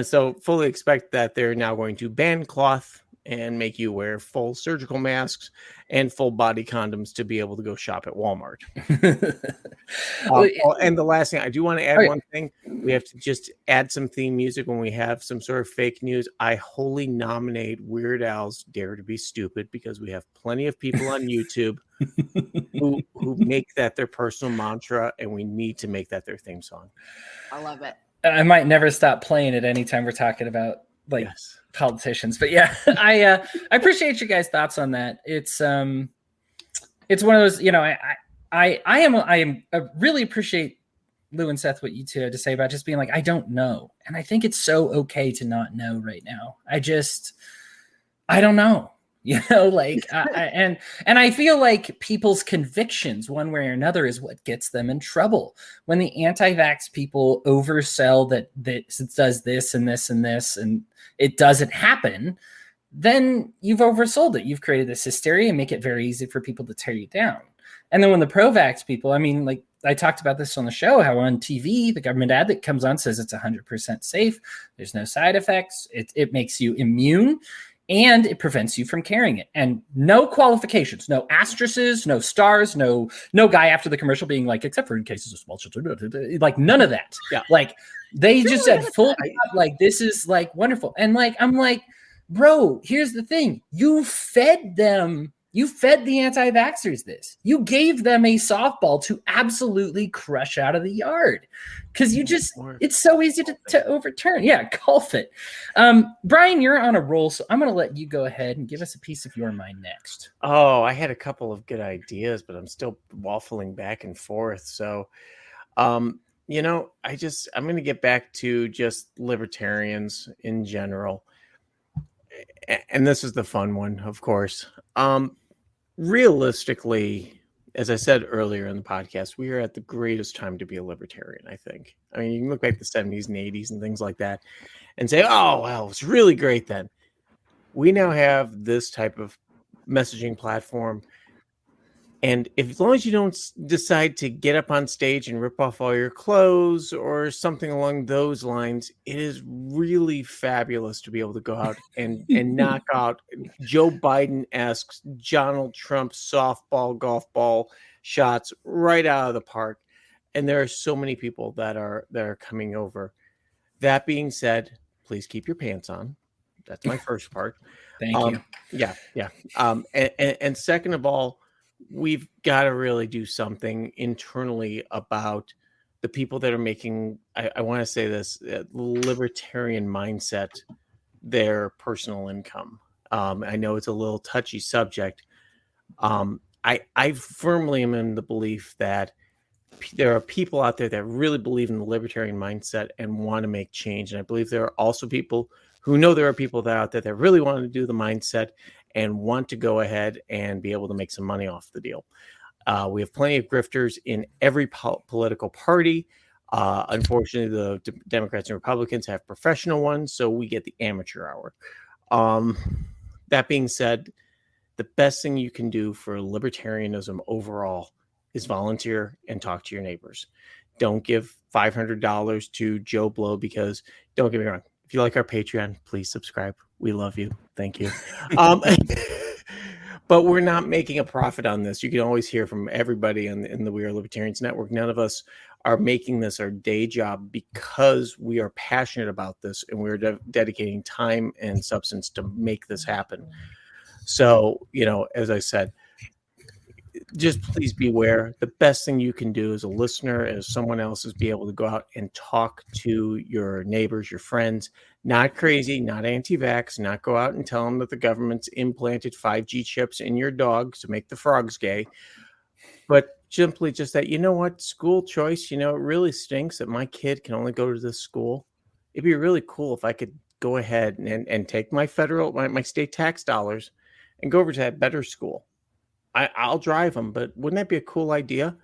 So fully expect that they're now going to ban cloth and make you wear full surgical masks and full body condoms to be able to go shop at Walmart. And the last thing, I do want to add one thing. We have to just add some theme music when we have some sort of fake news. I wholly nominate Weird Al's Dare to Be Stupid, because we have plenty of people on YouTube who make that their personal mantra, and we need to make that their theme song. I love it. I might never stop playing it anytime we're talking about politicians, but yeah, I appreciate you guys' thoughts on that. It's one of those, I really appreciate Lou and Seth, what you two had to say about just being like, I don't know. And I think it's so okay to not know right now. I don't know, and I feel like people's convictions one way or another is what gets them in trouble. When the anti-vax people oversell that it does this and this and this, and it doesn't happen, then you've oversold it. You've created this hysteria and make it very easy for people to tear you down. And then when the pro-vax people, like I talked about this on the show, how on TV, the government ad that comes on says it's 100% safe. There's no side effects. It makes you immune, and it prevents you from carrying it. And no qualifications, no asterisks, no stars, no guy after the commercial being like, except for in cases of small children, like none of that. Yeah. Like they just said full, like, this is like wonderful. And like, I'm like, bro, here's the thing. You fed the anti-vaxxers this. You gave them a softball to absolutely crush out of the yard, because it's so easy to overturn. Yeah, golf it. Brian, you're on a roll, so I'm going to let you go ahead and give us a piece of your mind next. Oh, I had a couple of good ideas, but I'm still waffling back and forth. So, I'm going to get back to just libertarians in general. And this is the fun one, of course. Realistically, as I said earlier in the podcast, we are at the greatest time to be a libertarian, I think. I mean, you can look back at the 70s and 80s and things like that and say, oh, well, it's really great then. We now have this type of messaging platform. And as long as you don't decide to get up on stage and rip off all your clothes or something along those lines, it is really fabulous to be able to go out and knock out Joe Biden-esque Donald Trump softball, golf ball shots right out of the park. And there are so many people that are coming over. That being said, please keep your pants on. That's my first part. Thank you. Yeah. And second of all, we've got to really do something internally about the people that are making, I want to say this, libertarian mindset, their personal income. I know it's a little touchy subject. I firmly am in the belief that there are people out there that really believe in the libertarian mindset and want to make change. And I believe there are also people who know there are people that are out there that really want to do the mindset and want to go ahead and be able to make some money off the deal. We have plenty of grifters in every political party. Unfortunately, the Democrats and Republicans have professional ones, so we get the amateur hour. That being said, the best thing you can do for libertarianism overall is volunteer and talk to your neighbors. Don't give $500 to Joe Blow, because don't get me wrong, if you like our Patreon, please subscribe. We love you. Thank you. But we're not making a profit on this. You can always hear from everybody in the We Are Libertarians Network. None of us are making this our day job because we are passionate about this and we're dedicating time and substance to make this happen. So, as I said, just please beware. The best thing you can do as a listener, as someone else, is be able to go out and talk to your neighbors, your friends, not crazy, not anti-vax, not go out and tell them that the government's implanted 5G chips in your dog to make the frogs gay, but simply just that, what, school choice, it really stinks that my kid can only go to this school. It'd be really cool if I could go ahead and take my my state tax dollars and go over to that better school. I'll drive them, but wouldn't that be a cool idea?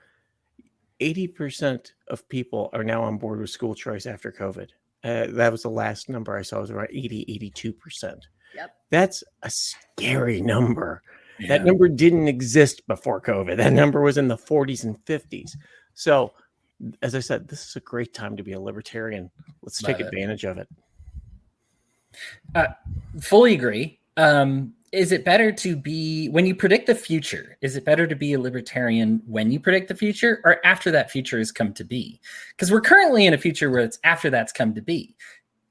80% of people are now on board with school choice after COVID. That was the last number I saw, was around 82%. Yep. That's a scary number. Yeah. That number didn't exist before COVID. That number was in the 40s and 50s. So, as I said, this is a great time to be a libertarian. Let's take advantage of it. Fully agree. Is it better to be, when you predict the future, is it better to be a libertarian when you predict the future or after that future has come to be? Because we're currently in a future where it's after that's come to be.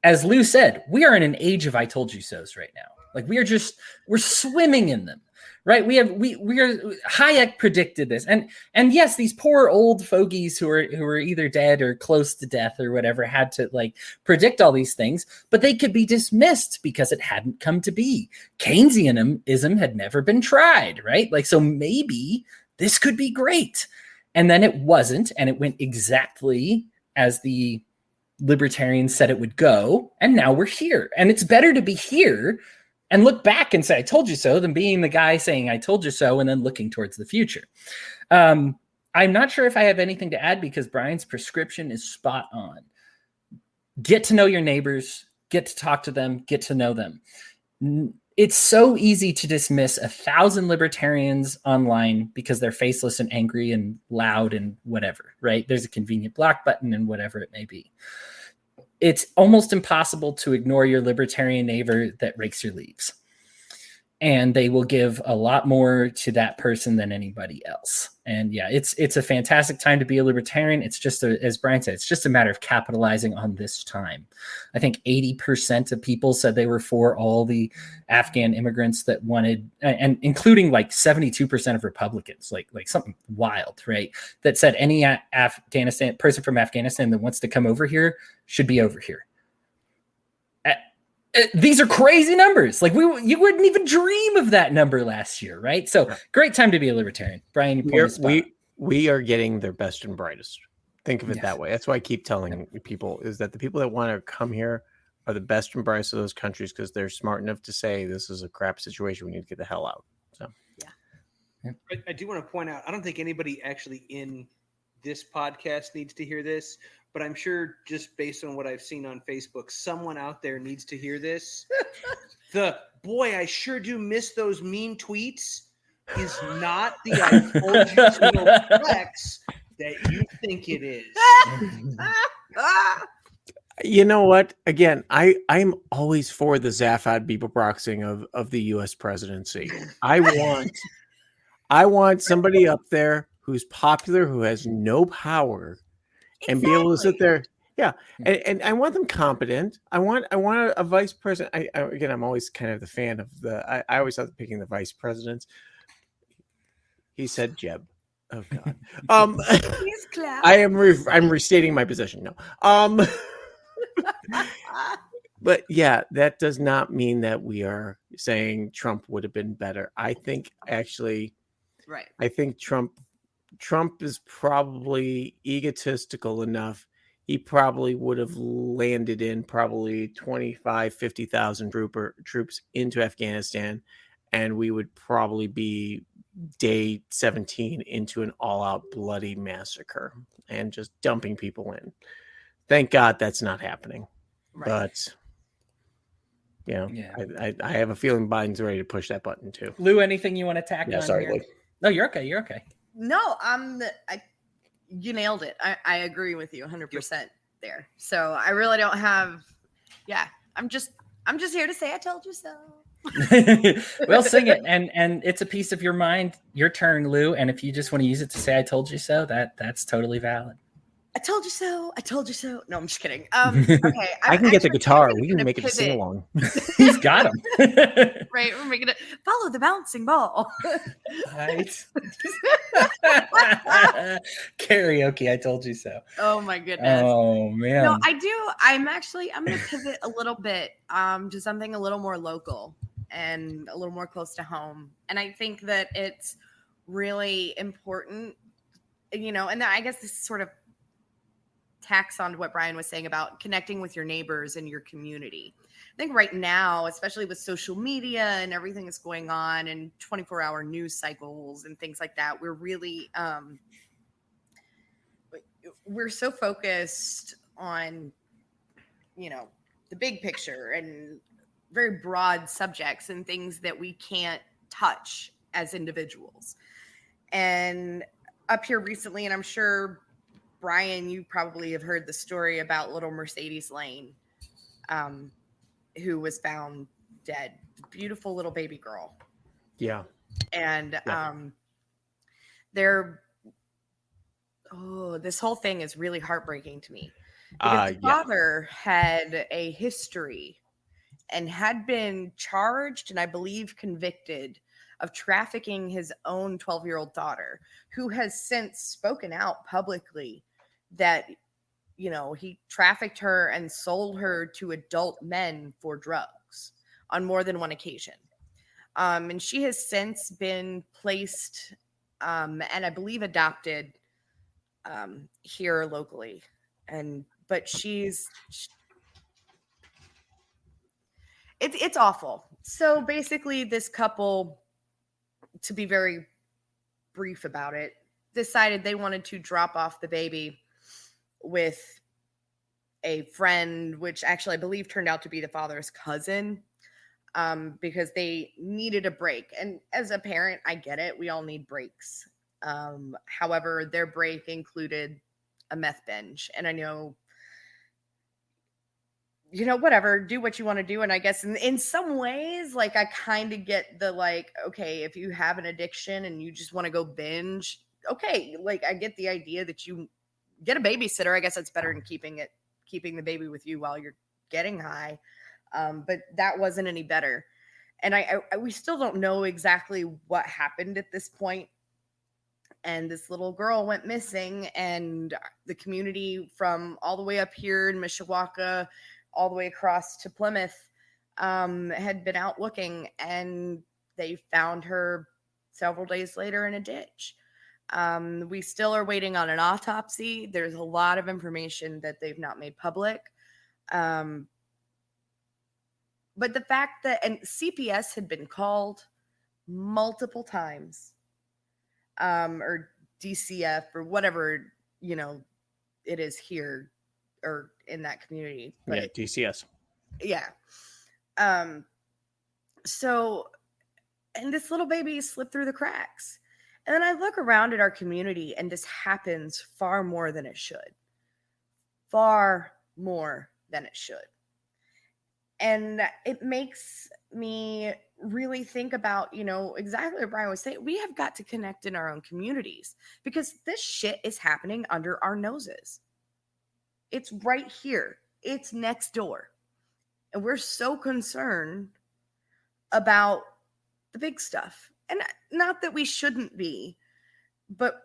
As Lou said, we are in an age of I told you so's right now. Like we're swimming in them, right? We are Hayek predicted this. And yes, these poor old fogies who are either dead or close to death or whatever had to predict all these things, but they could be dismissed because it hadn't come to be. Keynesianism had never been tried, right? So maybe this could be great. And then it wasn't, and it went exactly as the libertarians said it would go, and now we're here. And it's better to be here and look back and say, I told you so, than being the guy saying, I told you so, and then looking towards the future. I'm not sure if I have anything to add because Brian's prescription is spot on. Get to know your neighbors, get to talk to them, get to know them. It's so easy to dismiss 1,000 libertarians online because they're faceless and angry and loud and whatever, right? There's a convenient block button and whatever it may be. It's almost impossible to ignore your libertarian neighbor that rakes your leaves. And they will give a lot more to that person than anybody else. And yeah, it's a fantastic time to be a libertarian. It's just, as Brian said, it's just a matter of capitalizing on this time. I think 80% of people said they were for all the Afghan immigrants that wanted, and including 72% of Republicans, like something wild, right? That said any Afghanistan person from Afghanistan that wants to come over here should be over here. These are crazy numbers. You wouldn't even dream of that number last year, right? So great time to be a libertarian. Brian, we are getting their best and brightest. Think of it that way. That's why I keep telling people is that the people that want to come here are the best and brightest of those countries because they're smart enough to say this is a crap situation. We need to get the hell out. So yeah. I do want to point out, I don't think anybody actually in this podcast needs to hear this, but I'm sure just based on what I've seen on Facebook, someone out there needs to hear this. Boy, I sure do miss those mean tweets is not the I told you so flex that you think it is. You know what? Again, I'm always for the Zaphod Beboproxing of the U.S. presidency. I want somebody up there who's popular, who has no power, and be able to sit there. Yeah. And I want them competent. I want a vice president. I'm always kind of the fan of I always thought picking the vice presidents. He said Jeb. Oh God. He's clap. I'm restating my position. No. But yeah, that does not mean that we are saying Trump would have been better. I think actually, right. I think Trump is probably egotistical enough. He probably would have landed in probably 50,000 troops into Afghanistan, and we would probably be day 17 into an all-out bloody massacre and just dumping people in. Thank God that's not happening. Right. But Yeah. Yeah. I have a feeling Biden's ready to push that button too. Lou, anything you want to tack on Sorry, here? Lou. No, you're okay. You're okay. No, you nailed it. I agree with you 100% there. So I really don't have. Yeah, I'm just here to say I told you so. Well, sing it, and it's a piece of your mind. Your turn, Lou. And if you just want to use it to say "I told you so," that's totally valid. I told you so. I told you so. No, I'm just kidding. Okay, I can get the guitar. We can make it a sing along. He's got him. Right, we're making it follow the bouncing ball. Right. Karaoke. I told you so. Oh my goodness. Oh man. No, I do. I'm going to pivot a little bit to something a little more local and a little more close to home. And I think that it's really important, and I guess this sort of tacks on to what Brian was saying about connecting with your neighbors and your community. I think right now, especially with social media and everything that's going on and 24-hour news cycles and things like that, we're really we're so focused on, the big picture and very broad subjects and things that we can't touch as individuals. And up here recently, and I'm sure, Brian, you probably have heard the story about little Mercedes Lane, who was found dead. Beautiful little baby girl. Yeah. And this whole thing is really heartbreaking to me. Because the father had a history and had been charged and I believe convicted of trafficking his own 12-year-old daughter, who has since spoken out publicly that, he trafficked her and sold her to adult men for drugs on more than one occasion. And she has since been placed and I believe adopted here locally. But it's awful. So basically this couple, to be very brief about it, decided they wanted to drop off the baby with a friend, which actually I believe turned out to be the father's cousin, because they needed a break. And as a parent, I get it. We all need breaks. However, their break included a meth binge. And I know, whatever, do what you want to do. And I guess in some ways, I kind of get the, okay, if you have an addiction and you just want to go binge, okay. I get the idea that you get a babysitter. I guess that's better than keeping the baby with you while you're getting high. But that wasn't any better. And we still don't know exactly what happened at this point. And this little girl went missing, and the community from all the way up here in Mishawaka, all the way across to Plymouth, had been out looking, and they found her several days later in a ditch. We still are waiting on an autopsy. There's a lot of information that they've not made public. But the fact that, and CPS had been called multiple times, or DCF or whatever, it is here or in that community. But, yeah, DCS. Yeah. So, and this little baby slipped through the cracks. And then I look around at our community and this happens far more than it should. Far more than it should. And it makes me really think about, exactly what Brian was saying. We have got to connect in our own communities because this shit is happening under our noses. It's right here. It's next door. And we're so concerned about the big stuff. And not that we shouldn't be, but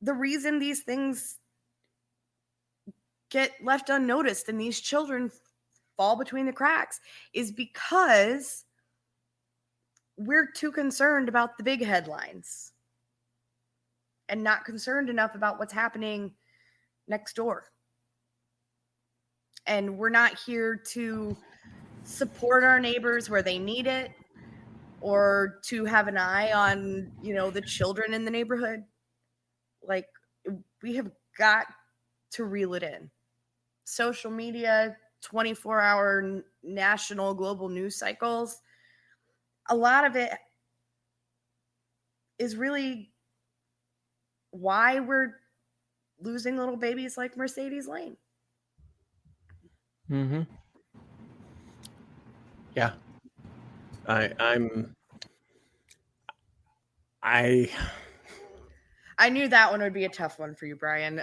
the reason these things get left unnoticed and these children fall between the cracks is because we're too concerned about the big headlines and not concerned enough about what's happening next door. And we're not here to support our neighbors where they need it or to have an eye on, the children in the neighborhood. We have got to reel it in. Social media 24-hour national global news cycles, a lot of it is really why we're losing little babies like Mercedes Lane. Mm-hmm. Yeah. I knew that one would be a tough one for you, Brian.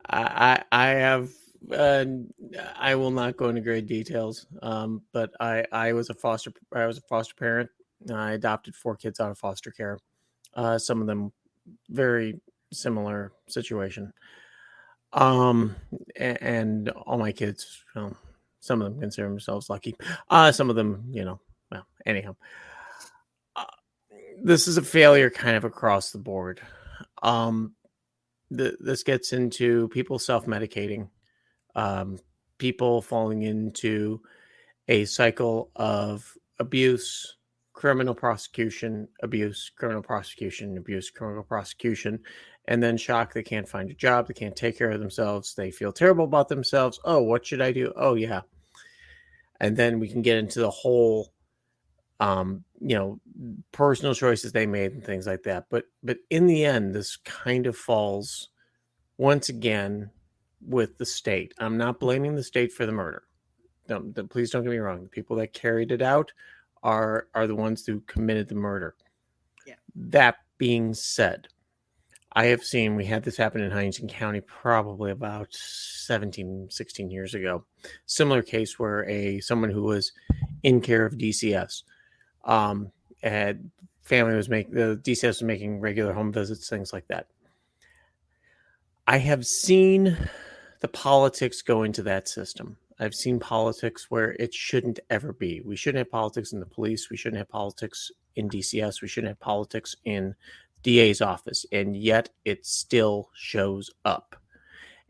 I have I will not go into great details. But I was a foster parent. I adopted 4 kids out of foster care. Some of them very similar situation. And all my kids, well, some of them consider themselves lucky. Some of them, well, anyhow. This is a failure kind of across the board. This gets into people self-medicating, people falling into a cycle of abuse, criminal prosecution, abuse, criminal prosecution, abuse, criminal prosecution, and then shock. They can't find a job. They can't take care of themselves. They feel terrible about themselves. Oh, what should I do? Oh, yeah. And then we can get into the whole, personal choices they made and things like that. But in the end, this kind of falls once again with the state. I'm not blaming the state for the murder. Please don't get me wrong. The people that carried it out are the ones who committed the murder. Yeah. That being said, we had this happen in Huntington County probably about 17, 16 years ago. Similar case where someone who was in care of DCS, had family the DCS was making regular home visits, things like that. I have seen the politics go into that system. I've seen politics where it shouldn't ever be. We shouldn't have politics in the police. We shouldn't have politics in DCS. We shouldn't have politics in DA's office. And yet it still shows up.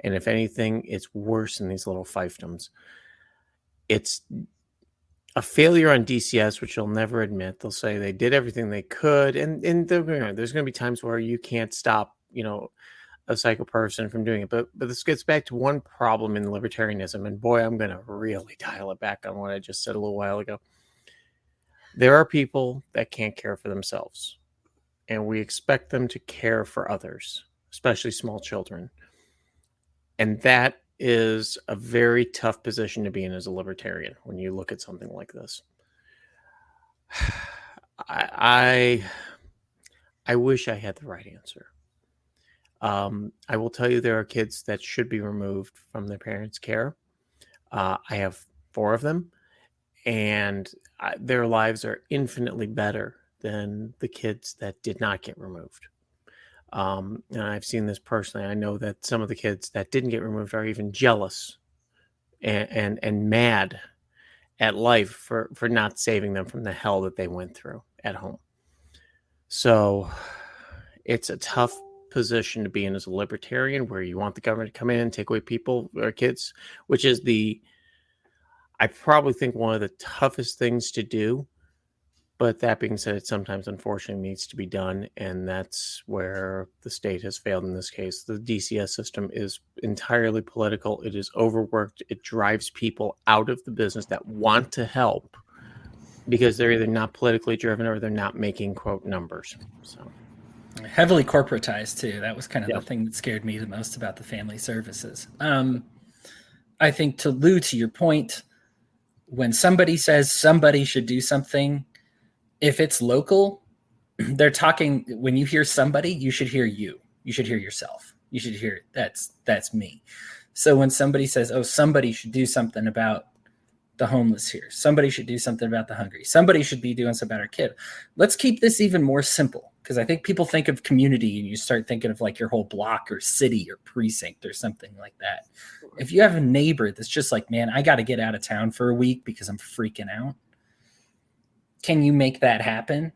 And if anything, it's worse in these little fiefdoms. It's a failure on DCS, which they'll never admit. They'll say they did everything they could. And there's going to be times where you can't stop, a psycho person from doing it. But this gets back to one problem in libertarianism. And boy, I'm going to really dial it back on what I just said a little while ago. There are people that can't care for themselves. And we expect them to care for others, especially small children. And that is a very tough position to be in as a libertarian when you look at something like this. I wish I had the right answer. I will tell you there are kids that should be removed from their parents' care. I have 4 of them, and their lives are infinitely better than the kids that did not get removed. And I've seen this personally. I know that some of the kids that didn't get removed are even jealous and mad at life for not saving them from the hell that they went through at home. So it's a tough position to be in as a libertarian, where you want the government to come in and take away people or kids, which is I probably think one of the toughest things to do. But that being said, it sometimes unfortunately needs to be done. And that's where the state has failed in this case. The DCS system is entirely political. It is overworked. It drives people out of the business that want to help because they're either not politically driven or they're not making, quote, numbers. So heavily corporatized too. That was kind of the thing that scared me the most about the family services. I think to your point, when somebody says somebody should do something, if it's local, they're talking. When you hear somebody, you should hear you. You should hear yourself. You should hear that's me. So when somebody says, "Oh, somebody should do something about the homeless here. Somebody should do something about the hungry. Somebody should be doing something about our kid." Let's keep this even more simple, because I think people think of community and you start thinking of like your whole block or city or precinct or something like that. If you have a neighbor that's just like, "Man, I got to get out of town for a week because I'm freaking out." Can you make that happen?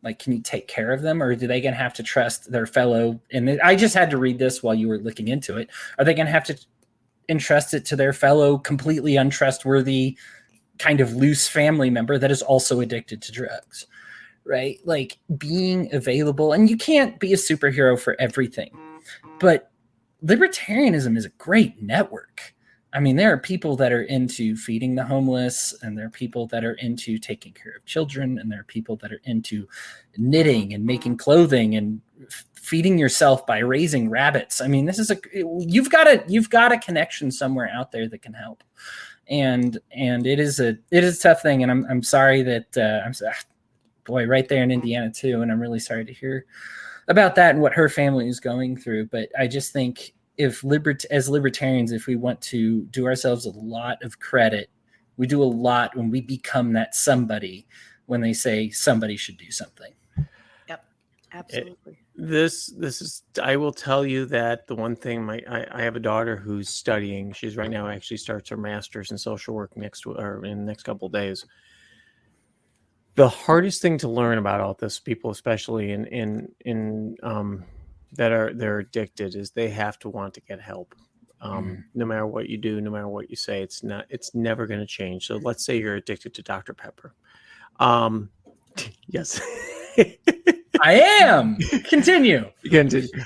Like, can you take care of them, or are they going to have to trust their fellow? And I just had to read this while you were looking into it. Are they going to have to entrust it to their fellow completely untrustworthy kind of loose family member that is also addicted to drugs, right? Like, being available, and you can't be a superhero for everything, but libertarianism is a great network. I mean, there are people that are into feeding the homeless, and there are people that are into taking care of children, and there are people that are into knitting and making clothing and feeding yourself by raising rabbits. I mean, you've got a connection somewhere out there that can help. And it is a tough thing. And I'm sorry that boy, right there in Indiana too. And I'm really sorry to hear about that and what her family is going through. But I just think as libertarians, if we want to do ourselves a lot of credit, we do a lot when we become that somebody when they say somebody should do something. Yep, absolutely. This is, I will tell you that the one thing I have a daughter who's studying. She's right now actually starts her master's in social work in the next couple of days. The hardest thing to learn about all this, people, especially in they're addicted, is they have to want to get help. No matter what you do, no matter what you say, it's never going to change. So let's say you're addicted to Dr. Pepper. Yes. I am. Continue.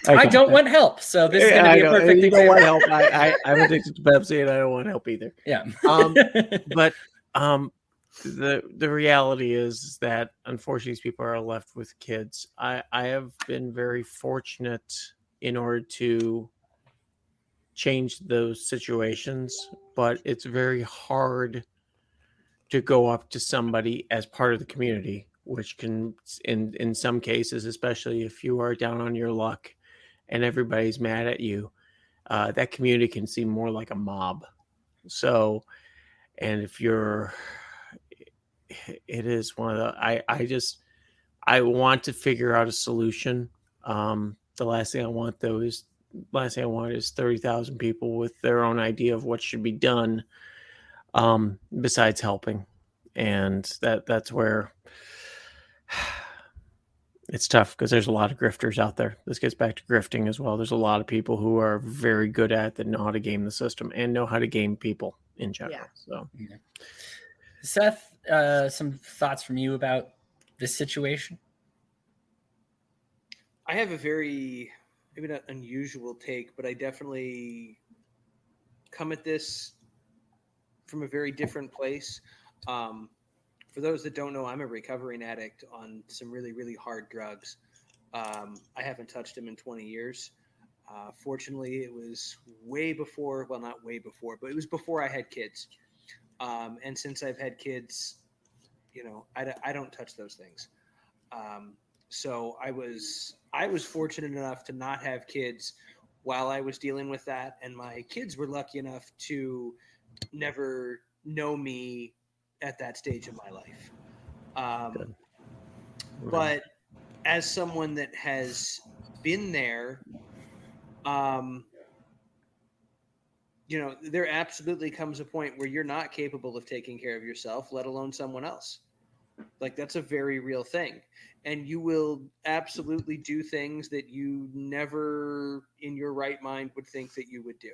I don't want help, so this is going to be a perfect example. You don't want help. I'm addicted to Pepsi, and I don't want help either. Yeah. But the reality is that unfortunately these people are left with kids. I have been very fortunate in order to change those situations, but it's very hard to go up to somebody as part of the community, which can, in some cases, especially if you are down on your luck and everybody's mad at you, that community can seem more like a mob. So, and if you're, it is one of the, I want to figure out a solution. The last thing I want is 30,000 people with their own idea of what should be done, besides helping. And that's where it's tough, because there's a lot of grifters out there. This gets back to grifting as well. There's a lot of people who are very good at that, know how to game the system and know how to game people in general. Yeah. So, yeah. Seth, some thoughts from you about this situation? I have a very, maybe not unusual take, but I definitely come at this from a very different place. For those that don't know, I'm a recovering addict on some really, really hard drugs. I haven't touched them in 20 years. Fortunately, it was way before, well, not way before, but it was before I had kids. And since I've had kids, I don't touch those things. So I was fortunate enough to not have kids while I was dealing with that. And my kids were lucky enough to never know me at that stage of my life. But as someone that has been there, there absolutely comes a point where you're not capable of taking care of yourself, let alone someone else. Like, that's a very real thing. And you will absolutely do things that you never in your right mind would think that you would do.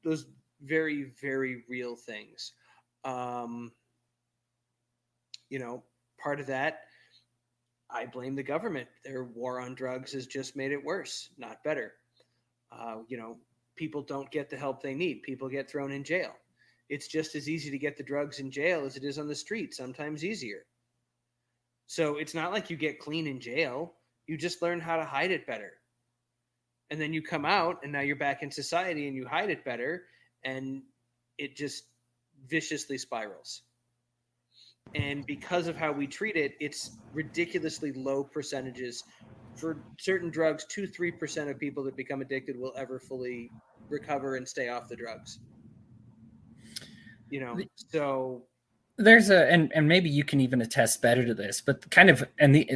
Those very, very real things. Part of that, I blame the government. Their war on drugs has just made it worse, not better. People don't get the help they need. People get thrown in jail. It's just as easy to get the drugs in jail as it is on the street, sometimes easier. So it's not like you get clean in jail. You just learn how to hide it better. And then you come out, and now you're back in society, and you hide it better, and it just viciously spirals. And because of how we treat it, it's ridiculously low percentages. For certain drugs, 2-3% of people that become addicted will ever fully recover and stay off the drugs. So there's and maybe you can even attest better to this, but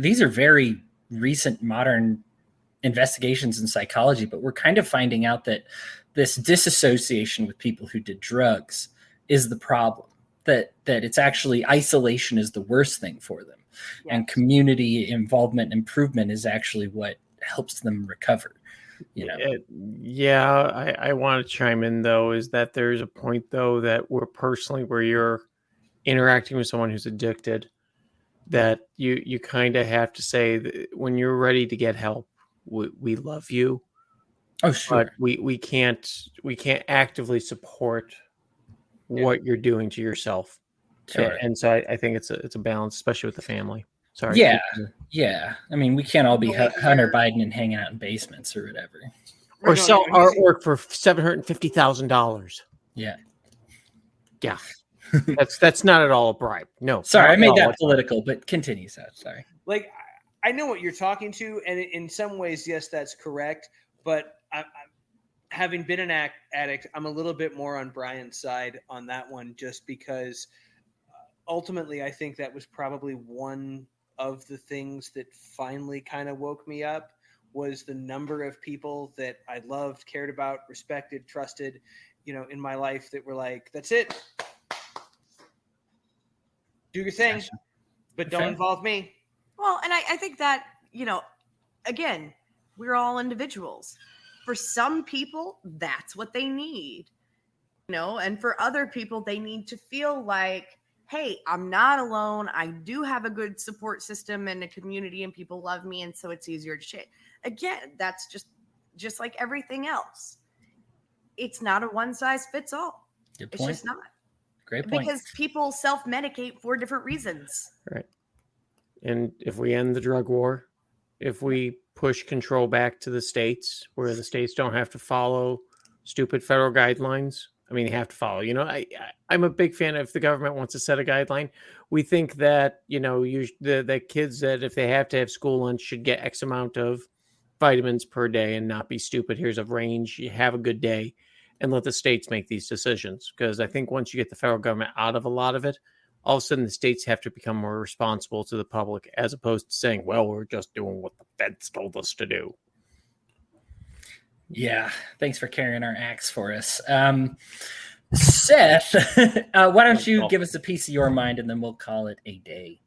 these are very recent modern investigations in psychology, but we're kind of finding out that this disassociation with people who did drugs is the problem. That it's actually isolation is the worst thing for them. Yes. And community involvement and improvement is actually what helps them recover. I want to chime in, though, is that there's a point, though, that where you're interacting with someone who's addicted, that you kind of have to say that when you're ready to get help, we love you, Oh, sure. But we can't actively support what you're doing to yourself. Sure. And so I think it's a balance, especially with the family. Sorry. Yeah. Yeah. I mean, we can't all be Going Hunter here. Biden and hanging out in basements or whatever. Or No, sell no, he's- artwork for $750,000. Yeah. Yeah. That's not at all a bribe. No. Sorry, not I at made all. that political, but continue, Seth. Sorry. Like, I know what you're talking to, and in some ways, yes, that's correct. But having been an addict, I'm a little bit more on Brian's side on that one, just because ultimately I think that was probably one of the things that finally kind of woke me up, was the number of people that I loved, cared about, respected, trusted, in my life that were like, that's it. Do your thing, Gotcha. but don't Fair. involve me. Well, and I think that, again, we're all individuals. For some people, that's what they need, and for other people, they need to feel like, hey, I'm not alone. I do have a good support system and a community, and people love me. And so it's easier to share. Again, that's just like everything else. It's not a one size fits all. Good It's point. just not. Great point. Because people self-medicate for different reasons. Right. And if we end the drug war, if we push control back to the states, where the states don't have to follow stupid federal guidelines. I mean, they have to follow. I'm a big fan of, if the government wants to set a guideline, we think that, the kids that if they have to have school lunch should get X amount of vitamins per day and not be stupid. Here's a range. You have a good day, and let the states make these decisions. Because I think once you get the federal government out of a lot of it, all of a sudden the states have to become more responsible to the public, as opposed to saying, well, we're just doing what the feds told us to do. Yeah. Thanks for carrying our axe for us. Seth, why don't you give us a piece of your mind, and then we'll call it a day.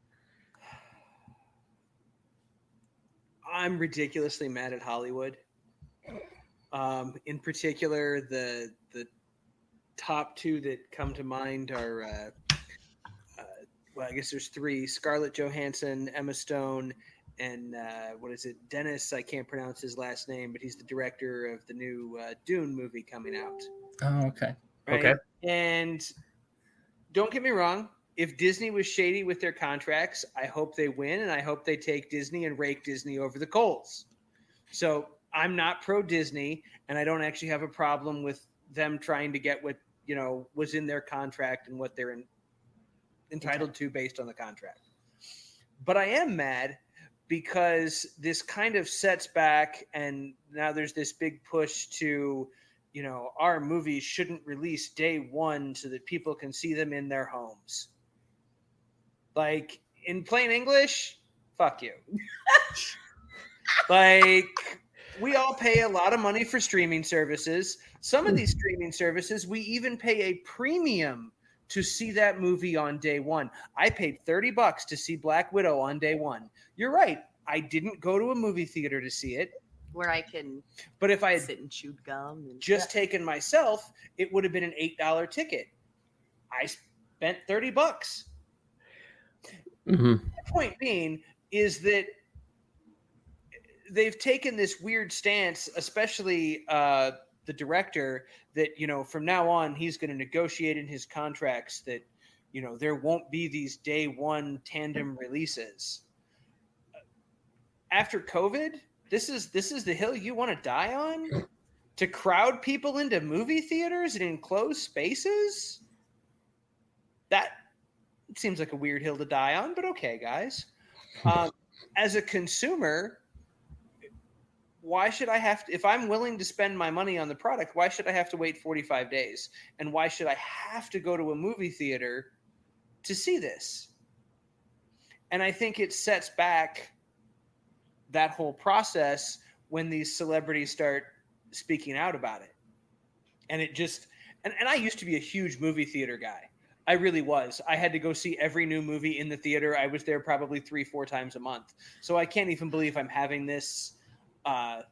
I'm ridiculously mad at Hollywood. In particular, the top two that come to mind are, I guess there's three: Scarlett Johansson, Emma Stone, and Dennis? I can't pronounce his last name, but he's the director of the new Dune movie coming out. Oh, okay. Right? Okay. And don't get me wrong. If Disney was shady with their contracts, I hope they win, and I hope they take Disney and rake Disney over the coals. So I'm not pro Disney, and I don't actually have a problem with them trying to get what was in their contract and what they're entitled to based on the contract. But I am mad because this kind of sets back, and now there's this big push to, our movies shouldn't release day one so that people can see them in their homes. Like, in plain English, fuck you. Like, we all pay a lot of money for streaming services. Some of these streaming services, we even pay a premium to see that movie on day one. I paid $30 to see Black Widow on day one. You're right. I didn't go to a movie theater to see it. Where I can But if I had sit and chew gum. And just taken myself, it would have been an $8 ticket. I spent $30. Mm-hmm. The point being is that they've taken this weird stance, especially the director, that, from now on, he's going to negotiate in his contracts that, there won't be these day one tandem releases. After COVID, this is the hill you want to die on? To crowd people into movie theaters and enclosed spaces? That seems like a weird hill to die on, but okay, guys. As a consumer, why should I have to, if I'm willing to spend my money on the product, why should I have to wait 45 days? And why should I have to go to a movie theater to see this? And I think it sets back that whole process when these celebrities start speaking out about it. And it just, and I used to be a huge movie theater guy. I really was. I had to go see every new movie in the theater. I was there probably 3-4 times a month. So I can't even believe I'm having this rant,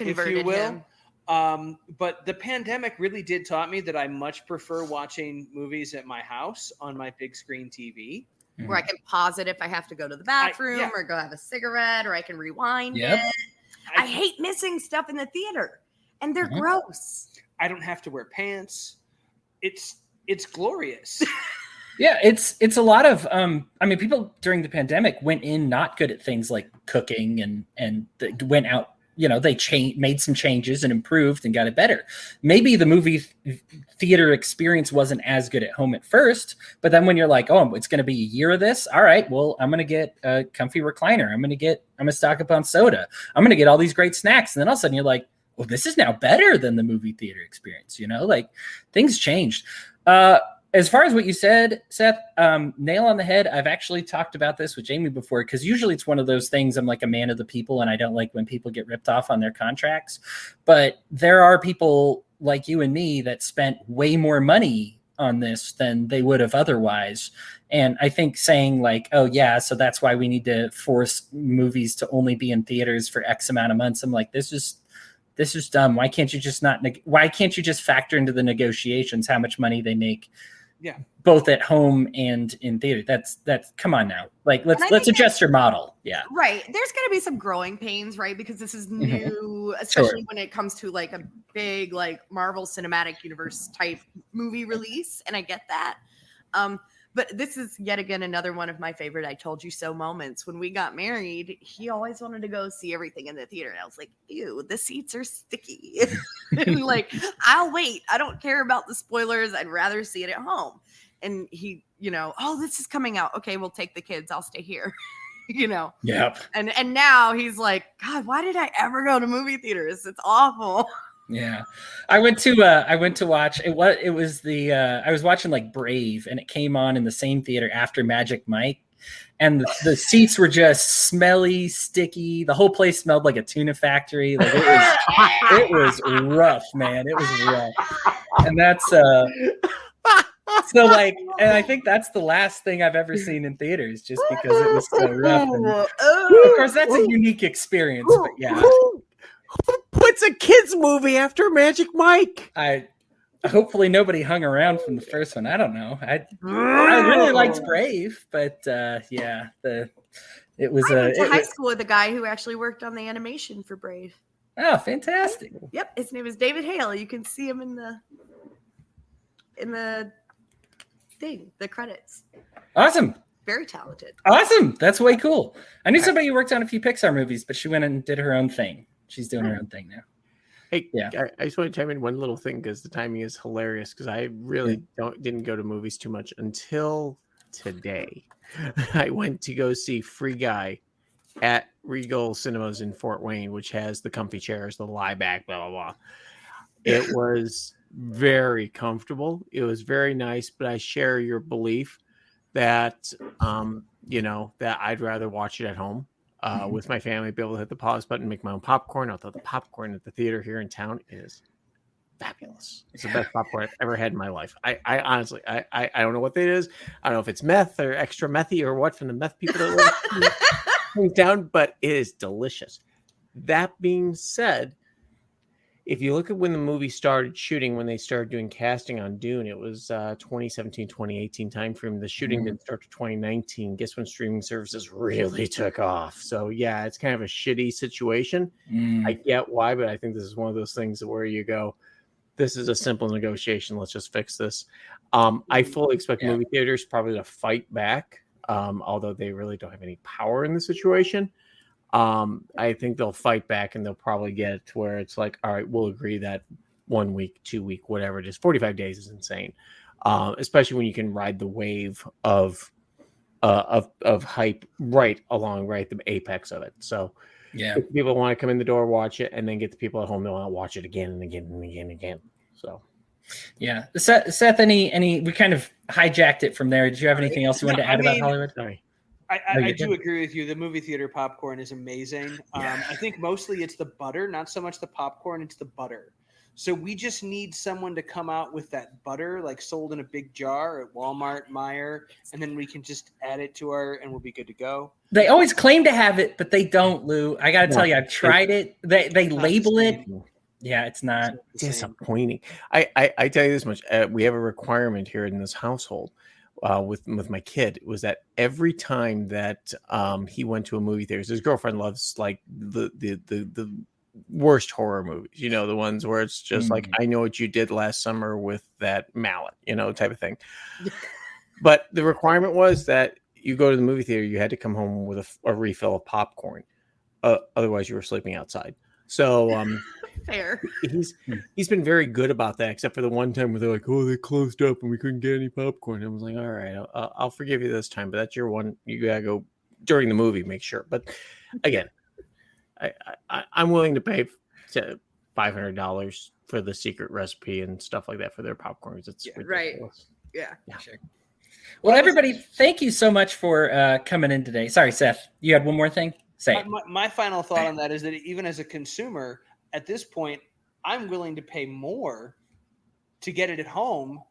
if you will. But the pandemic really did taught me that I much prefer watching movies at my house on my big screen TV. Where I can pause it if I have to go to the bathroom or go have a cigarette, or I can rewind it. I hate missing stuff in the theater, and they're gross. I don't have to wear pants. It's glorious. Yeah, it's a lot of I mean, people during the pandemic went in not good at things like cooking and went out, they made some changes and improved and got it better. Maybe the movie theater experience wasn't as good at home at first, but then when you're like, oh, it's going to be a year of this, all right, well, I'm going to get a comfy recliner. I'm going to stock up on soda. I'm going to get all these great snacks. And then all of a sudden you're like, well, this is now better than the movie theater experience, like things changed. As far as what you said, Seth, nail on the head. I've actually talked about this with Jamie before, because usually it's one of those things. I'm like a man of the people, and I don't like when people get ripped off on their contracts. But there are people like you and me that spent way more money on this than they would have otherwise. And I think saying like, oh, yeah, so that's why we need to force movies to only be in theaters for X amount of months. I'm like, this is dumb. Why can't you just factor into the negotiations how much money they make? Yeah, both at home and in theater. That's come on now. Like let's adjust your model. Yeah. Right. There's going to be some growing pains, right? Because this is new, especially when it comes to like a big like Marvel Cinematic Universe type movie release, and I get that. But this is yet again another one of my favorite I told you so moments. When we got married, he always wanted to go see everything in the theater. And I was like, ew, the seats are sticky. And like, I'll wait. I don't care about the spoilers. I'd rather see it at home. And he, oh, this is coming out. Okay, we'll take the kids. I'll stay here. Yep. And now he's like, God, why did I ever go to movie theaters? It's awful. Yeah, I went to watch it. It was I was watching like Brave, and it came on in the same theater after Magic Mike, and the seats were just smelly, sticky. The whole place smelled like a tuna factory. Like it was rough, man. It was rough, and that's so like, and I think that's the last thing I've ever seen in theaters, just because it was so rough. And, of course, that's a unique experience, but yeah. Who puts a kids movie after Magic Mike? Hopefully nobody hung around from the first one. I don't know. I really liked Brave, but yeah, it was. I went to high school with a guy who actually worked on the animation for Brave. Oh, fantastic! Yep, his name is David Hale. You can see him in the thing, the credits. Awesome. Very talented. Awesome. That's way cool. I knew somebody who worked on a few Pixar movies, but she went and did her own thing. She's doing her own thing now. Hey, yeah. I just want to chime in one little thing because the timing is hilarious. Because I really didn't go to movies too much until today. I went to go see Free Guy at Regal Cinemas in Fort Wayne, which has the comfy chairs, the lie back, blah blah blah. It was very comfortable. It was very nice. But I share your belief that that I'd rather watch it at home. With my family, be able to hit the pause button, make my own popcorn. Although the popcorn at the theater here in town is fabulous. It's the best popcorn I've ever had in my life. I honestly, I don't know what it is. I don't know if it's meth or extra methy or what from the meth people that live down, but it is delicious. That being said, if you look at when the movie started shooting, when they started doing casting on Dune, it was 2017, 2018 timeframe. The shooting didn't start to 2019. Guess when streaming services really took off. So yeah, it's kind of a shitty situation. I get why, but I think this is one of those things where you go, this is a simple negotiation. Let's just fix this. I fully expect movie theaters probably to fight back, although they really don't have any power in the situation. I think they'll fight back and they'll probably get it to where it's like, all right, we'll agree that 1 week, 2 week, whatever it is, 45 days is insane. Especially when you can ride the wave of hype right the apex of it. So yeah, if people want to come in the door, watch it, and then get the people at home, they'll want to watch it again and again and again and again. So yeah. Seth, any we kind of hijacked it from there. Did you have anything else you wanted to add about Hollywood? Sorry. I do agree with you. The movie theater popcorn is amazing. I think mostly it's the butter, not so much the popcorn, it's the butter. So we just need someone to come out with that butter, like sold in a big jar at Walmart, Meijer, and then we can just add it to and we'll be good to go. They always claim to have it, but they don't, Lou. I got to tell you, I've tried it. They label it. Yeah, it's not disappointing. I tell you this much. We have a requirement here in this household. with my kid was that every time that he went to a movie theater, his girlfriend loves like the worst horror movies, you know, the ones where it's just like, I know what you did last summer with that mallet, you know, type of thing. But the requirement was that you go to the movie theater, you had to come home with a refill of popcorn. Otherwise you were sleeping outside. So Fair. he's been very good about that, except for the one time where they're like, oh, they closed up and we couldn't get any popcorn. I was like, all right, I'll forgive you this time, but that's your one. You gotta go during the movie, make sure. But again, I'm willing to pay $500 for the secret recipe and stuff like that for their popcorns. It's ridiculous. Yeah, sure. Well, everybody, thank you so much for coming in today. Sorry, Seth, you had one more thing? Say my final thought on that is that even as a consumer, at this point, I'm willing to pay more to get it at home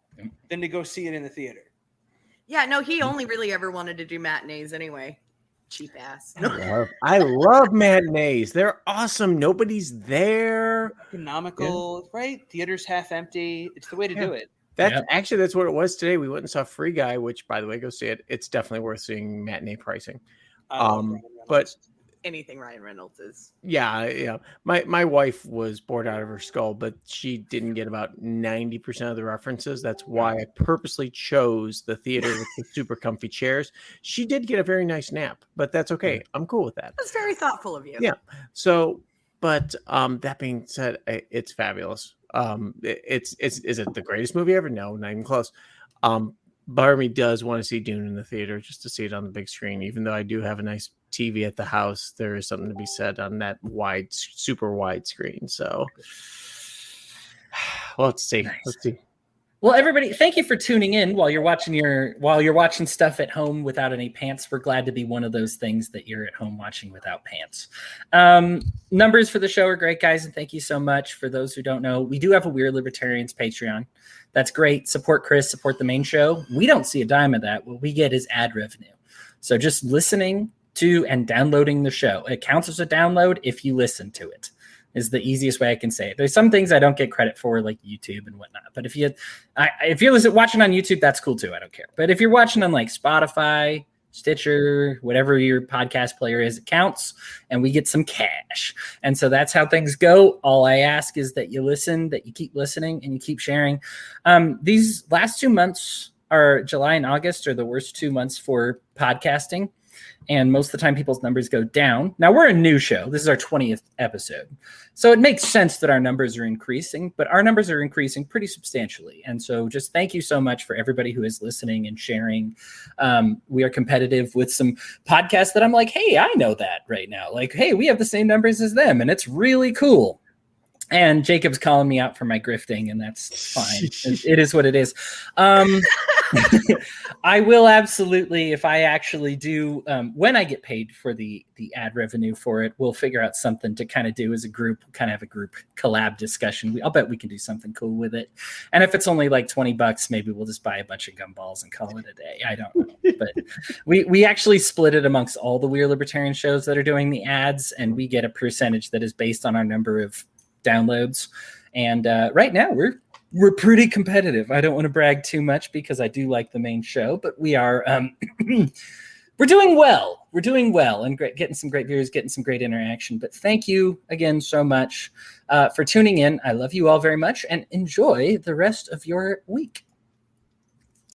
than to go see it in the theater. Yeah, no, he only really ever wanted to do matinees anyway. Cheap ass. I love matinees. They're awesome. Nobody's there. Economical, right? Theater's half empty. It's the way to do it. That's what it was today. We went and saw Free Guy, which, by the way, go see it. It's definitely worth seeing matinee pricing. But anything Ryan Reynolds is. Yeah. My wife was bored out of her skull, but she didn't get about 90% of the references. That's why I purposely chose the theater with the super comfy chairs. She did get a very nice nap, but that's okay. I'm cool with that. That's very thoughtful of you. Yeah. So, but that being said, it's fabulous. Is it the greatest movie ever? No, not even close. Part of me does want to see Dune in the theater just to see it on the big screen. Even though I do have a nice TV at the house, there is something to be said on that super wide screen. So, well, let's see. Nice. Let's see. Well, everybody, thank you for tuning in while you're watching stuff at home without any pants. We're glad to be one of those things that you're at home watching without pants. Numbers for the show are great, guys, and thank you so much. For those who don't know, we do have a We're Libertarians Patreon. That's great. Support Chris, support the main show. We don't see a dime of that. What we get is ad revenue. So just listening to and downloading the show. It counts as a download if you listen to it. Is the easiest way I can say it. There's some things I don't get credit for, like YouTube and whatnot. But if you're watching on YouTube, that's cool too. I don't care. But if you're watching on like Spotify, Stitcher, whatever your podcast player is, it counts, and we get some cash. And so that's how things go. All I ask is that you listen, that you keep listening, and you keep sharing. These last 2 months, are July and August, are the worst 2 months for podcasting. And most of the time, people's numbers go down. Now, we're a new show. This is our 20th episode. So it makes sense that our numbers are increasing, but our numbers are increasing pretty substantially. And so just thank you so much for everybody who is listening and sharing. We are competitive with some podcasts that I'm like, hey, I know that right now. Like, hey, we have the same numbers as them, and it's really cool. And Jacob's calling me out for my grifting, and that's fine. It is what it is. I will absolutely, if I actually do, when I get paid for the ad revenue for it, we'll figure out something to kind of do as a group, kind of have a group collab discussion. I'll bet we can do something cool with it. And if it's only like $20, maybe we'll just buy a bunch of gumballs and call it a day. I don't know. But we actually split it amongst all the We're Libertarian shows that are doing the ads, and we get a percentage that is based on our number of downloads. And right now we're pretty competitive. I don't want to brag too much because I do like the main show, but we are we're doing well. We're doing well and getting some great viewers, getting some great interaction. But thank you again so much for tuning in. I love you all very much, and enjoy the rest of your week.